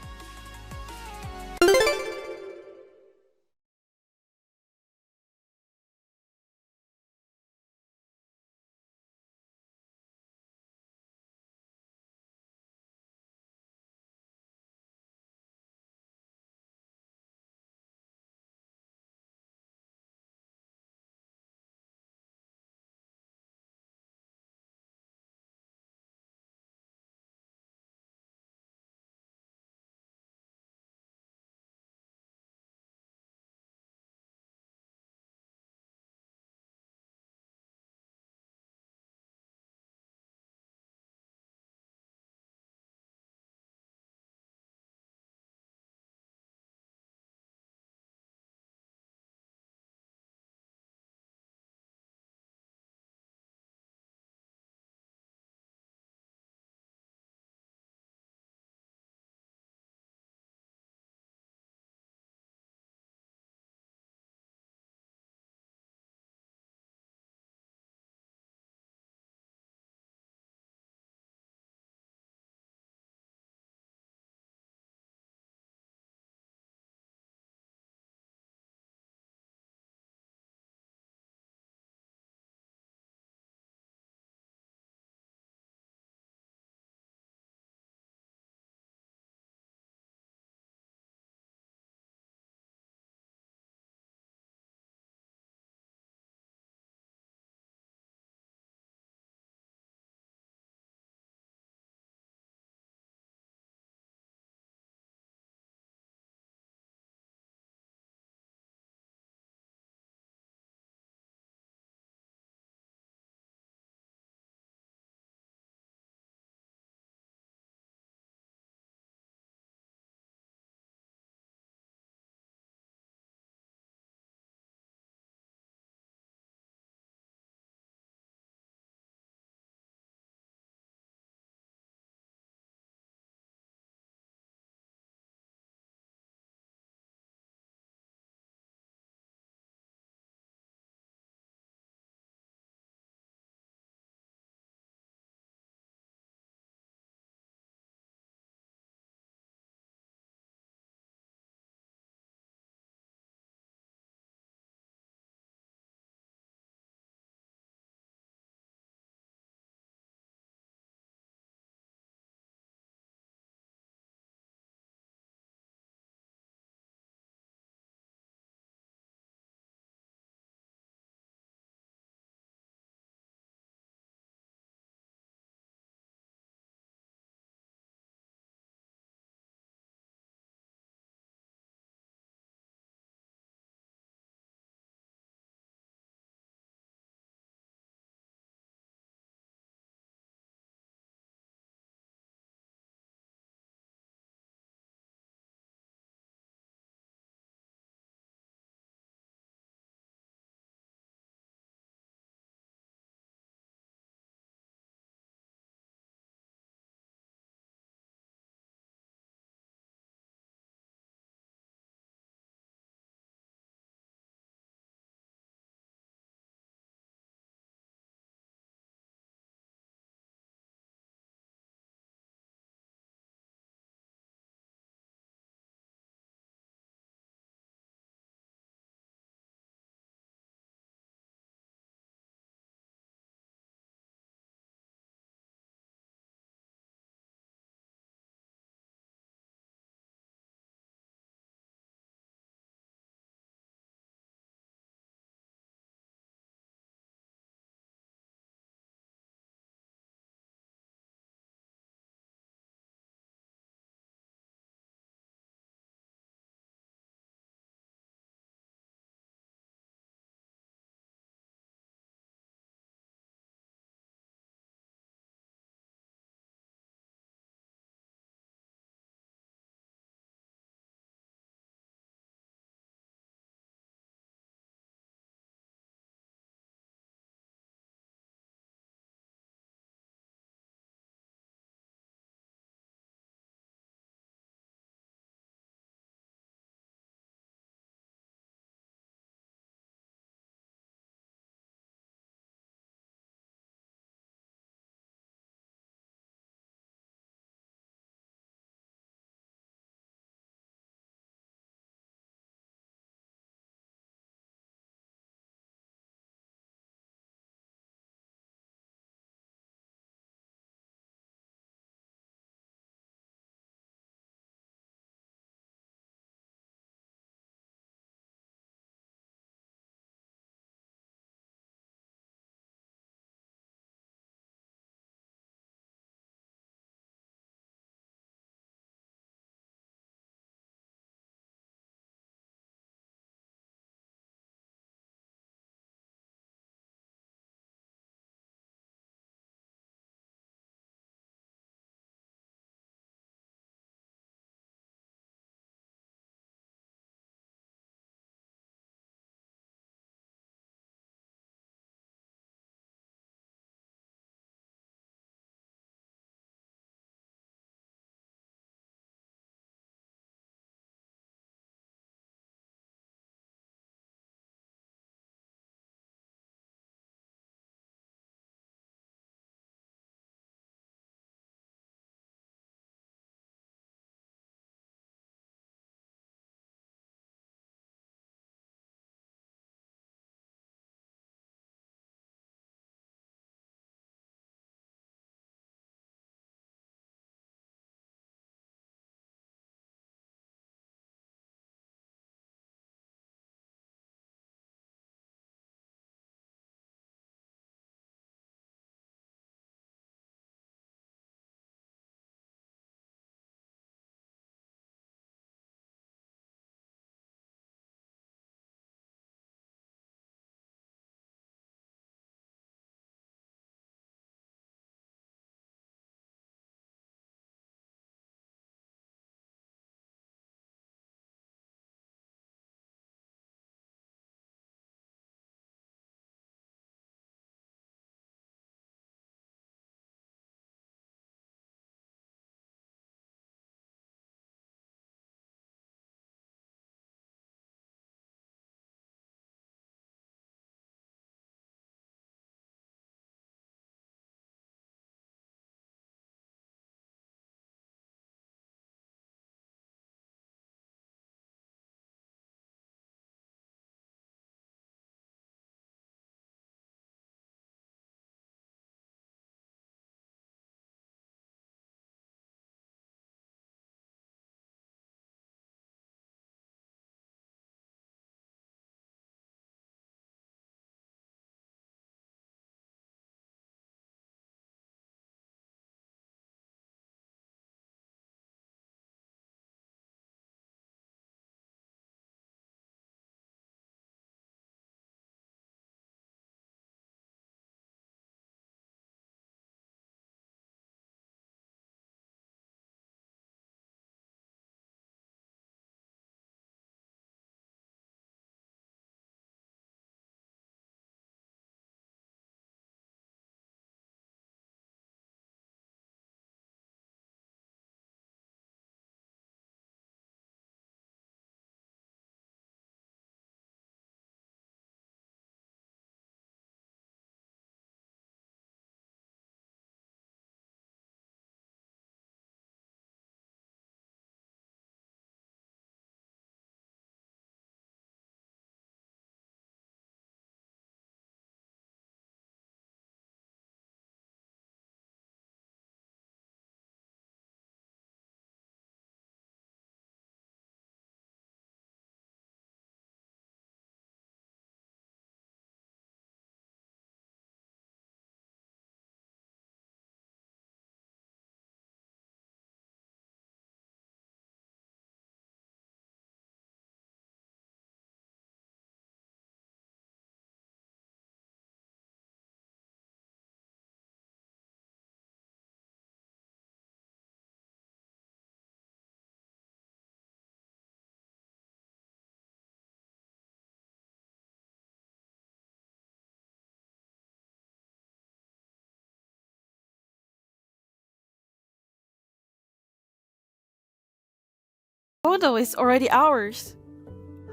condo is already ours.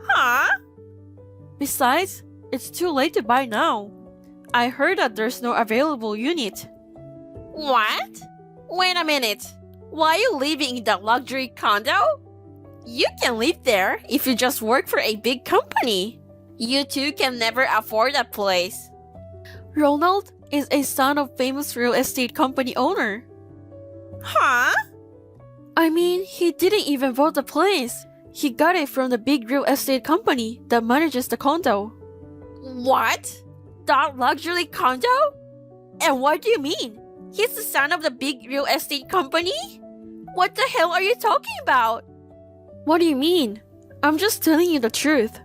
Huh? Besides, it's too late to buy now. I heard that there's no available unit. What? Wait a minute. Why are you living in that luxury condo? You can live there if you just work for a big company. You two can never afford a place. Ronald is a son of famous real estate company owner. Huh? I mean, he didn't even bought the place. He got it from the big real estate company that manages the condo. What? That luxury condo? And what do you mean? He's the son of the big real estate company? What the hell are you talking about? What do you mean? I'm just telling you the truth.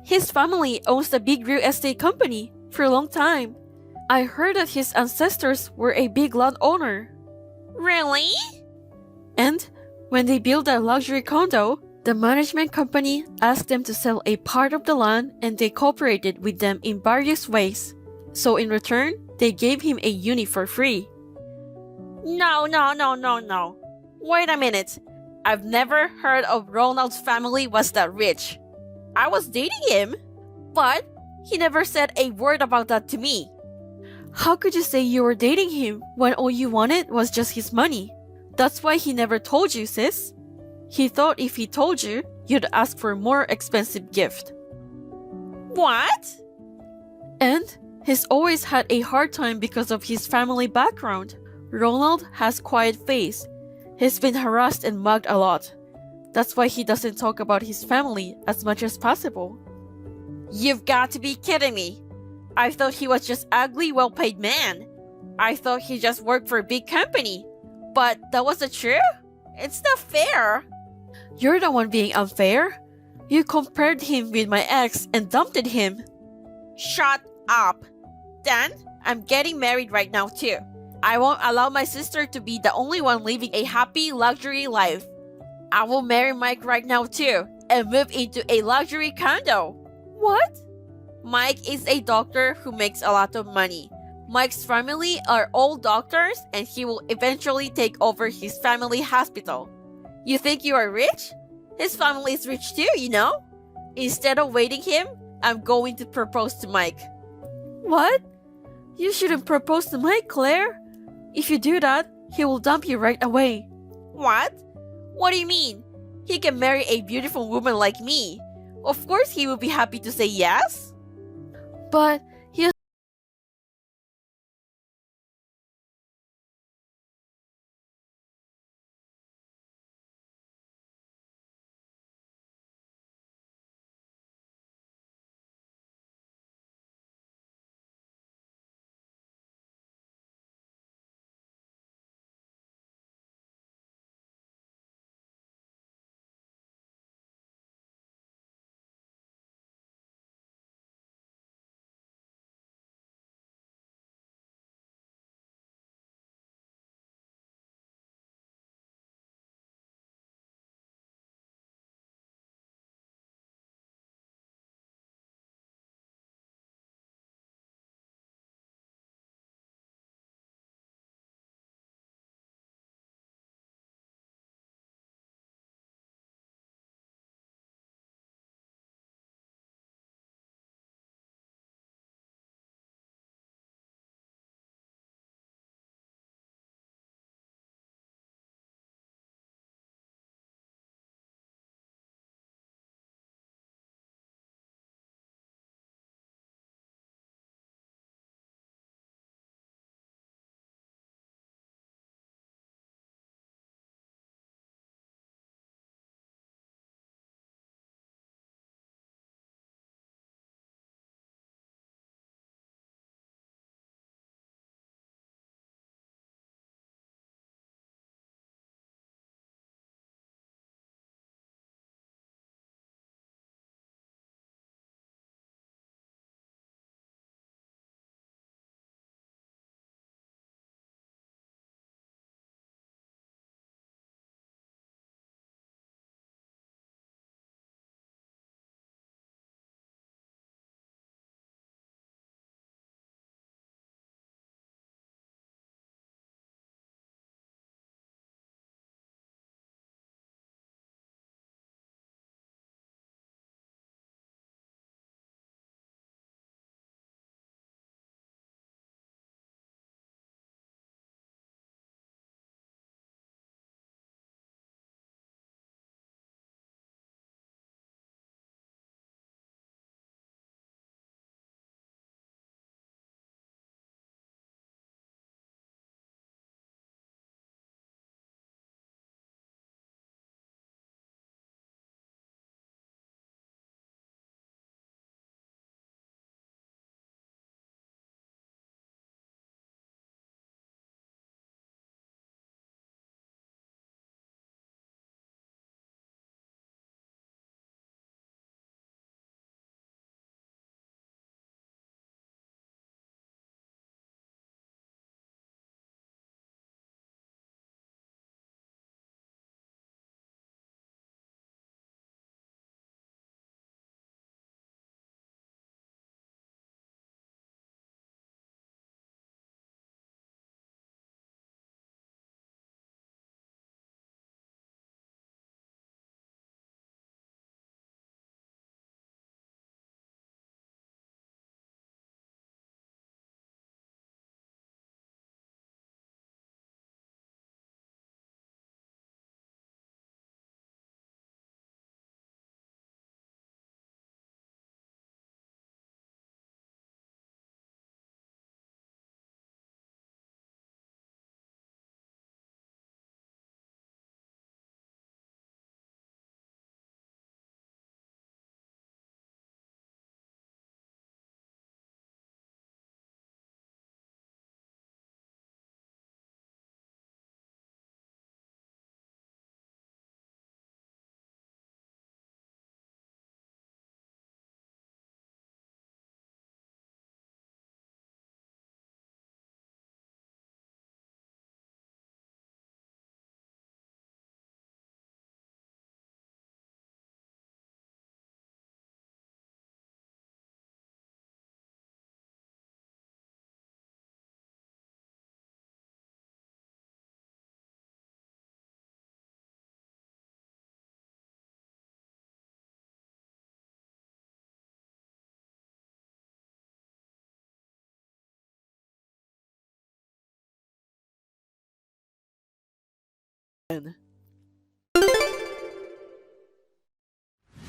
His family owns the big real estate company for a long time. I heard that his ancestors were a big landowner. Really? And when they built that luxury condo, the management company asked them to sell a part of the land and they cooperated with them in various ways. So in return, they gave him a unit for free. No. Wait a minute. I've never heard of Ronald's family was that rich. I was dating him, but he never said a word about that to me. How could you say you were dating him when all you wanted was just his money? That's why he never told you, sis. He thought if he told you, you'd ask for a more expensive gift. What? And he's always had a hard time because of his family background. Ronald has quiet face. He's been harassed and mugged a lot. That's why he doesn't talk about his family as much as possible. You've got to be kidding me. I thought he was just ugly, well-paid man. I thought he just worked for a big company. But that wasn't true? It's not fair. You're the one being unfair. You compared him with my ex and dumped him. Shut up. Then, I'm getting married right now too. I won't allow my sister to be the only one living a happy luxury life. I will marry Mike right now too and move into a luxury condo. What? Mike is a doctor who makes a lot of money. Mike's family are all doctors and he will eventually take over his family hospital. You think you are rich? His family is rich too, you know? Instead of waiting him, I'm going to propose to Mike. What? You shouldn't propose to Mike, Claire. If you do that, he will dump you right away. What? What do you mean? He can marry a beautiful woman like me. Of course he will be happy to say yes. But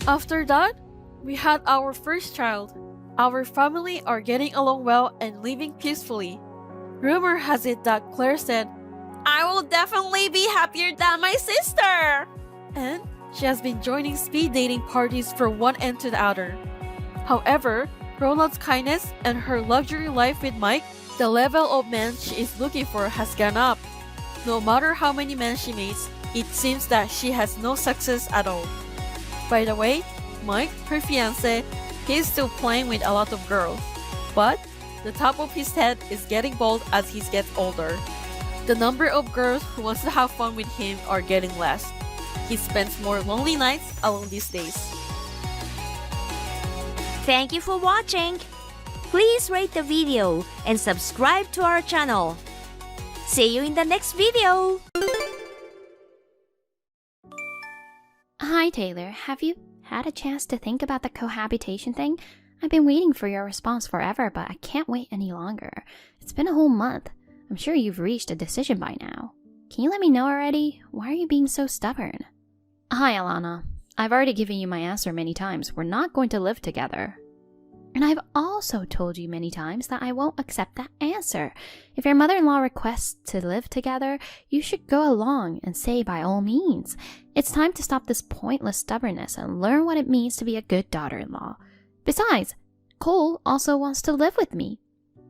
After that, we had our first child. Our family are getting along well and living peacefully. Rumor has it that Claire said, I will definitely be happier than my sister. and she has been joining speed dating parties from one end to the other. However, Ronald's kindness and her luxury life with Mike, the level of man she is looking for has gone up. No matter how many men she meets, it seems that she has no success at all. By the way, Mike, her fiancé, he is still playing with a lot of girls, but the top of his head is getting bald as he gets older. The number of girls who wants to have fun with him are getting less. He spends more lonely nights alone these days. Thank you for watching. Please rate the video and subscribe to our channel. See you in the next video. Hi, Taylor. Have you had a chance to think about the cohabitation thing? I've been waiting for your response forever, but I can't wait any longer. It's been a whole month. I'm sure you've reached a decision by now. Can you let me know already? Why are you being so stubborn? Hi, Alana. I've already given you my answer many times. We're not going to live together. And I've also told you many times that I won't accept that answer. If your mother-in-law requests to live together, you should go along and say by all means. It's time to stop this pointless stubbornness and learn what it means to be a good daughter-in-law. Besides, Cole also wants to live with me.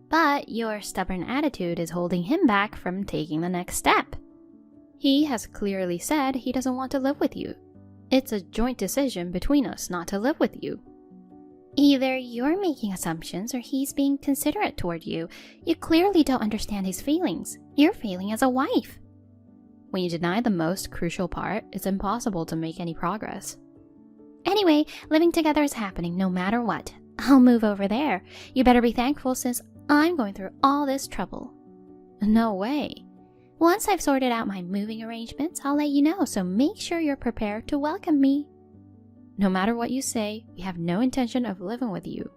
But your stubborn attitude is holding him back from taking the next step. He has clearly said he doesn't want to live with you. It's a joint decision between us not to live with you. Either you're making assumptions or he's being considerate toward you. You clearly don't understand his feelings. You're failing as a wife. When you deny the most crucial part, it's impossible to make any progress. Anyway, living together is happening no matter what. I'll move over there. You better be thankful since I'm going through all this trouble. No way. Once I've sorted out my moving arrangements, I'll let you know, so make sure you're prepared to welcome me. No matter what you say, we have no intention of living with you.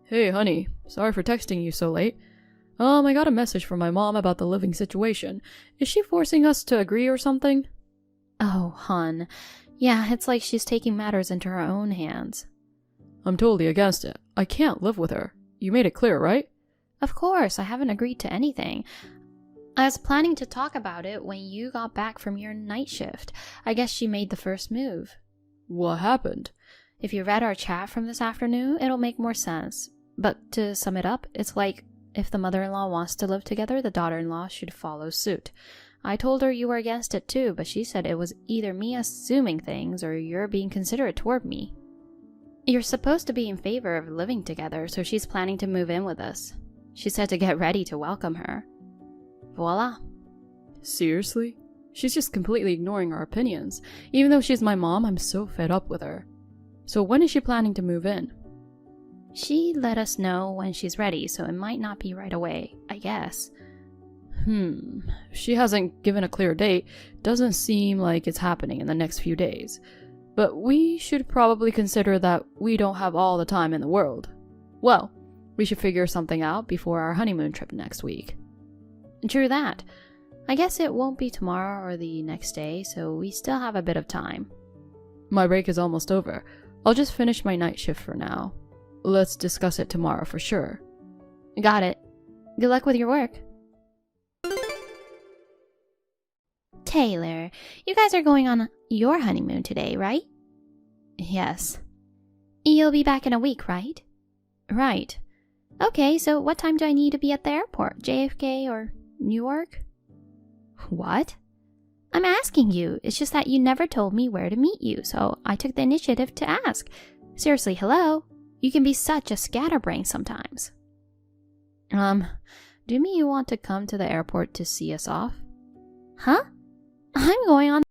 Hey, honey. Sorry for texting you so late. I got a message from my mom about the living situation. Is she forcing us to agree or something? Oh, hon. Yeah, it's like she's taking matters into her own hands. I'm totally against it. I can't live with her. You made it clear, right? Of course, I haven't agreed to anything. I was planning to talk about it when you got back from your night shift. I guess she made the first move. What happened? If you read our chat from this afternoon, it'll make more sense. But to sum it up, it's like if the mother-in-law wants to live together, the daughter-in-law should follow suit. I told her you were against it too, but she said it was either me assuming things or you're being considerate toward me. You're supposed to be in favor of living together, so she's planning to move in with us. She said to get ready to welcome her. Voila. Seriously? She's just completely ignoring our opinions. Even though she's my mom, I'm so fed up with her. So when is she planning to move in? She let us know when she's ready, so it might not be right away, I guess. She hasn't given a clear date. Doesn't seem like it's happening in the next few days. But we should probably consider that we don't have all the time in the world. Well, we should figure something out before our honeymoon trip next week. True that. I guess it won't be tomorrow or the next day, so we still have a bit of time. My break is almost over. I'll just finish my night shift for now. Let's discuss it tomorrow for sure. Got it. Good luck with your work. Taylor, you guys are going on your honeymoon today, right? Yes. You'll be back in a week, right? Right. Okay, so what time do I need to be at the airport? JFK or Newark? What? I'm asking you. It's just that you never told me where to meet you, so I took the initiative to ask. Seriously, hello? You can be such a scatterbrain sometimes. Do you mean you want to come to the airport to see us off? Huh? I'm going on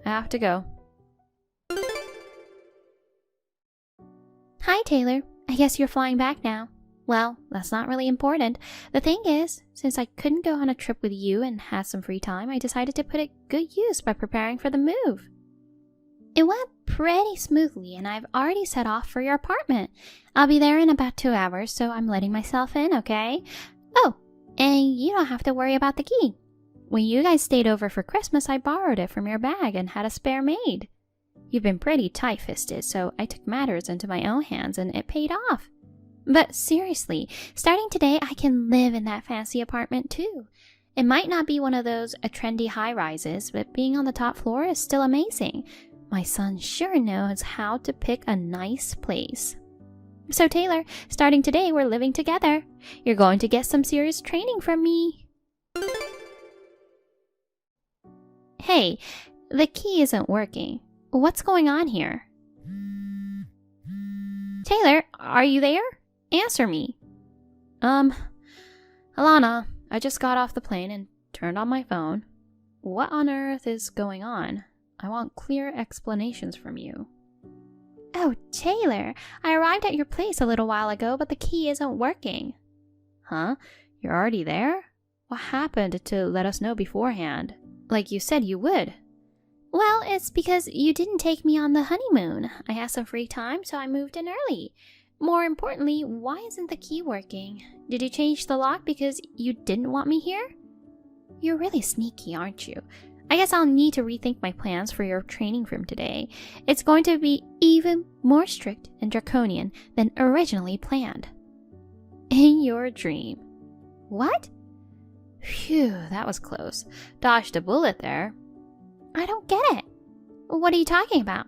I have to go. Hi, Taylor. I guess you're flying back now. Well, that's not really important. The thing is, since I couldn't go on a trip with you and had some free time, I decided to put it good use by preparing for the move. It went pretty smoothly, and I've already set off for your apartment. I'll be there in about 2 hours, so I'm letting myself in, okay? Oh, and you don't have to worry about the key. When you guys stayed over for Christmas, I borrowed it from your bag and had a spare made. You've been pretty tight-fisted, so I took matters into my own hands and it paid off. But seriously, starting today, I can live in that fancy apartment too. It might not be one of those trendy high-rises, but being on the top floor is still amazing. My son sure knows how to pick a nice place. So Taylor, starting today, we're living together. You're going to get some serious training from me. Hey, the key isn't working. What's going on here? Taylor, are you there? Answer me. Alana, I just got off the plane and turned on my phone. What on earth is going on? I want clear explanations from you. Oh, Taylor, I arrived at your place a little while ago, but the key isn't working. Huh? You're already there? What happened to let us know beforehand? Like you said you would. Well, it's because you didn't take me on the honeymoon. I had some free time, so I moved in early. More importantly, why isn't the key working? Did you change the lock because you didn't want me here? You're really sneaky, aren't you? I guess I'll need to rethink my plans for your training from today. It's going to be even more strict and draconian than originally planned. In your dream. What? Phew, that was close. Dodged a bullet there. I don't get it. What are you talking about?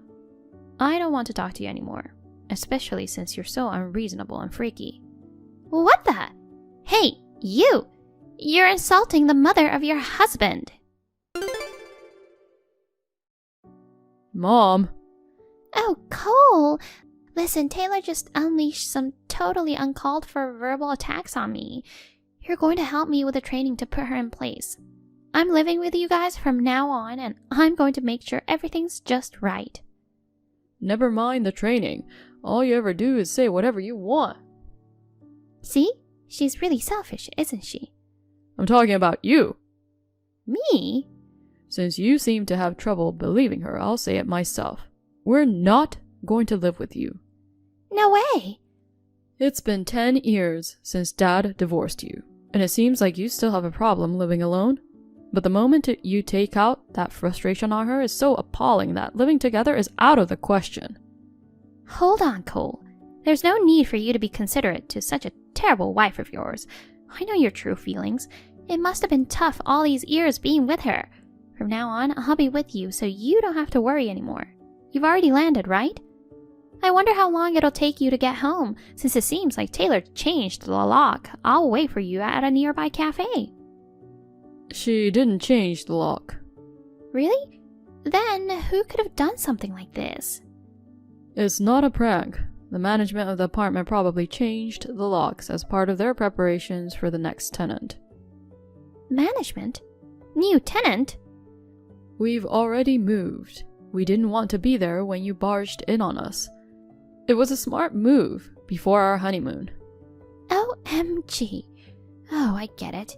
I don't want to talk to you anymore, especially since you're so unreasonable and freaky. What the? Hey, you! You're insulting the mother of your husband. Mom. Oh, Cole! Listen, Taylor just unleashed some totally uncalled for verbal attacks on me. You're going to help me with the training to put her in place. I'm living with you guys from now on, and I'm going to make sure everything's just right. Never mind the training. All you ever do is say whatever you want. See? She's really selfish, isn't she? I'm talking about you. Me? Since you seem to have trouble believing her, I'll say it myself. We're not going to live with you. No way! It's been 10 years since Dad divorced you, and it seems like you still have a problem living alone. But the moment you take out that frustration on her is so appalling that living together is out of the question. Hold on, Cole. There's no need for you to be considerate to such a terrible wife of yours. I know your true feelings. It must have been tough all these years being with her. From now on, I'll be with you so you don't have to worry anymore. You've already landed, right? I wonder how long it'll take you to get home, since it seems like Taylor changed the lock. I'll wait for you at a nearby cafe. She didn't change the lock. Really? Then who could have done something like this? It's not a prank. The management of the apartment probably changed the locks as part of their preparations for the next tenant. Management? New tenant? We've already moved. We didn't want to be there when you barged in on us. It was a smart move before our honeymoon. OMG. Oh, I get it.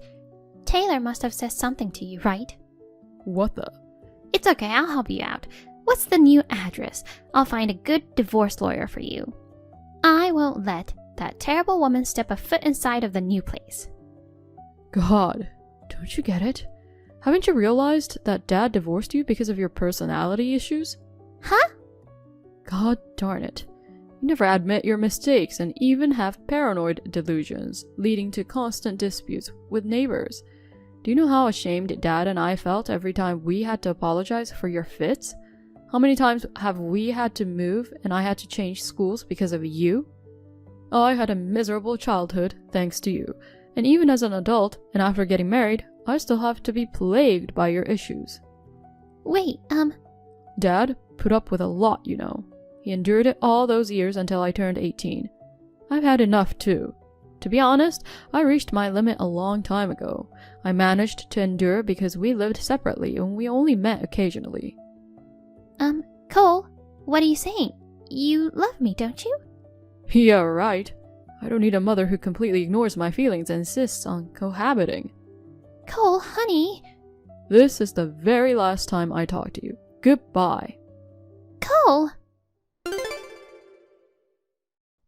Taylor must have said something to you, right? What the? It's okay, I'll help you out. What's the new address? I'll find a good divorce lawyer for you. I won't let that terrible woman step a foot inside of the new place. God, don't you get it? Haven't you realized that Dad divorced you because of your personality issues? Huh? God darn it. You never admit your mistakes and even have paranoid delusions, leading to constant disputes with neighbors. Do you know how ashamed Dad and I felt every time we had to apologize for your fits? How many times have we had to move and I had to change schools because of you? I had a miserable childhood thanks to you, and even as an adult and after getting married, I still have to be plagued by your issues. Wait, Dad put up with a lot, you know. He endured it all those years until I turned 18. I've had enough too. To be honest, I reached my limit a long time ago. I managed to endure because we lived separately and we only met occasionally. Cole, what are you saying? You love me, don't you? Yeah, right. I don't need a mother who completely ignores my feelings and insists on cohabiting. Cole, honey. This is the very last time I talk to you. Goodbye. Cole!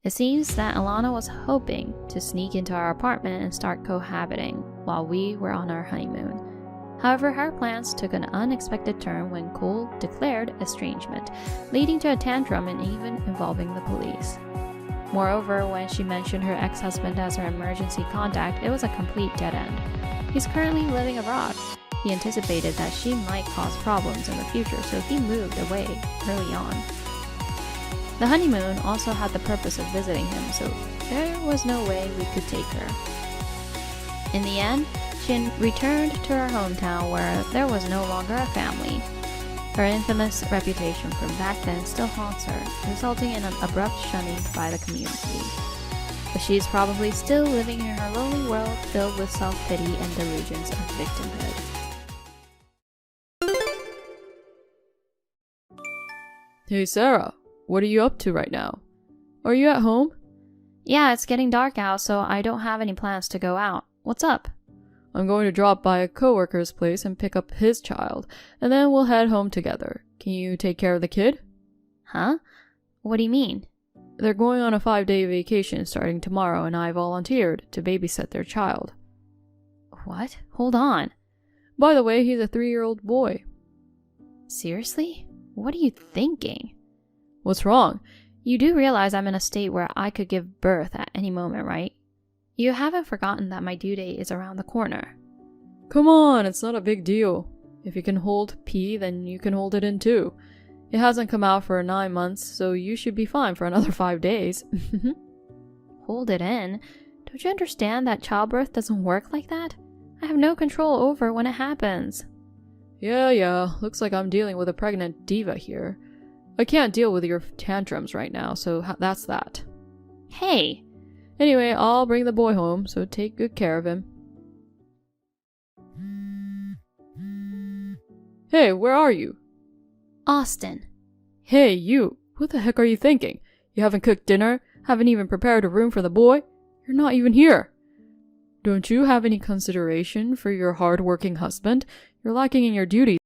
It seems that Alana was hoping to sneak into our apartment and start cohabiting while we were on our honeymoon. However, her plans took an unexpected turn when Cole declared estrangement, leading to a tantrum and even involving the police. Moreover, when she mentioned her ex-husband as her emergency contact, it was a complete dead end. He's currently living abroad. He anticipated that she might cause problems in the future, so he moved away early on. The honeymoon also had the purpose of visiting him, so there was no way we could take her. In the end, she returned to her hometown where there was no longer a family. Her infamous reputation from back then still haunts her, resulting in an abrupt shunning by the community. But she is probably still living in her lonely world filled with self-pity and delusions of victimhood. Hey Sarah, what are you up to right now? Are you at home? Yeah, it's getting dark out, so I don't have any plans to go out. What's up? I'm going to drop by a coworker's place and pick up his child, and then we'll head home together. Can you take care of the kid? Huh? What do you mean? They're going on a 5-day vacation starting tomorrow, and I volunteered to babysit their child. What? Hold on. By the way, he's a 3-year-old boy. Seriously? What are you thinking? What's wrong? You do realize I'm in a state where I could give birth at any moment, right? You haven't forgotten that my due date is around the corner. Come on, it's not a big deal. If you can hold P, then you can hold it in too. It hasn't come out for 9 months, so you should be fine for another 5 days. Hold it in? Don't you understand that childbirth doesn't work like that? I have no control over when it happens. Yeah, looks like I'm dealing with a pregnant diva here. I can't deal with your tantrums right now, so that's that. Hey! Anyway, I'll bring the boy home, so take good care of him. Hey, where are you? Austin. Hey, you! What the heck are you thinking? You haven't cooked dinner? Haven't even prepared a room for the boy? You're not even here! Don't you have any consideration for your hard-working husband? You're lacking in your duties.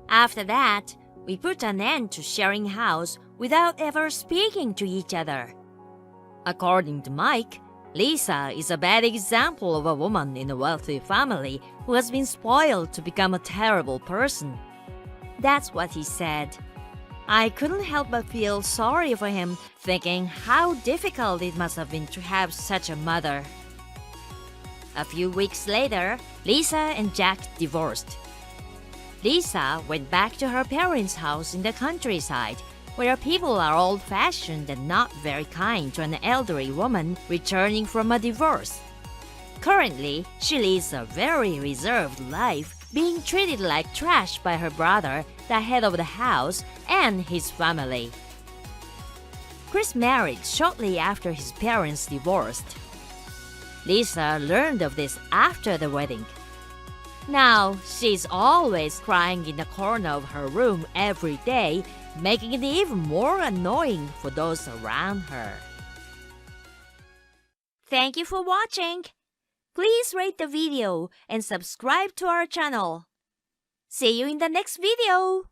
After that, we put an end to sharing house without ever speaking to each other. According to Mike, Lisa is a bad example of a woman in a wealthy family who has been spoiled to become a terrible person. That's what he said. I couldn't help but feel sorry for him, thinking how difficult it must have been to have such a mother. A few weeks later, Lisa and Jack divorced. Lisa went back to her parents' house in the countryside, where people are old-fashioned and not very kind to an elderly woman returning from a divorce. Currently, she leads a very reserved life, being treated like trash by her brother, the head of the house, and his family. Chris married shortly after his parents divorced. Lisa learned of this after the wedding. Now, she's always crying in the corner of her room every day, making it even more annoying for those around her. Thank you for watching. Please rate the video and subscribe to our channel. See you in the next video.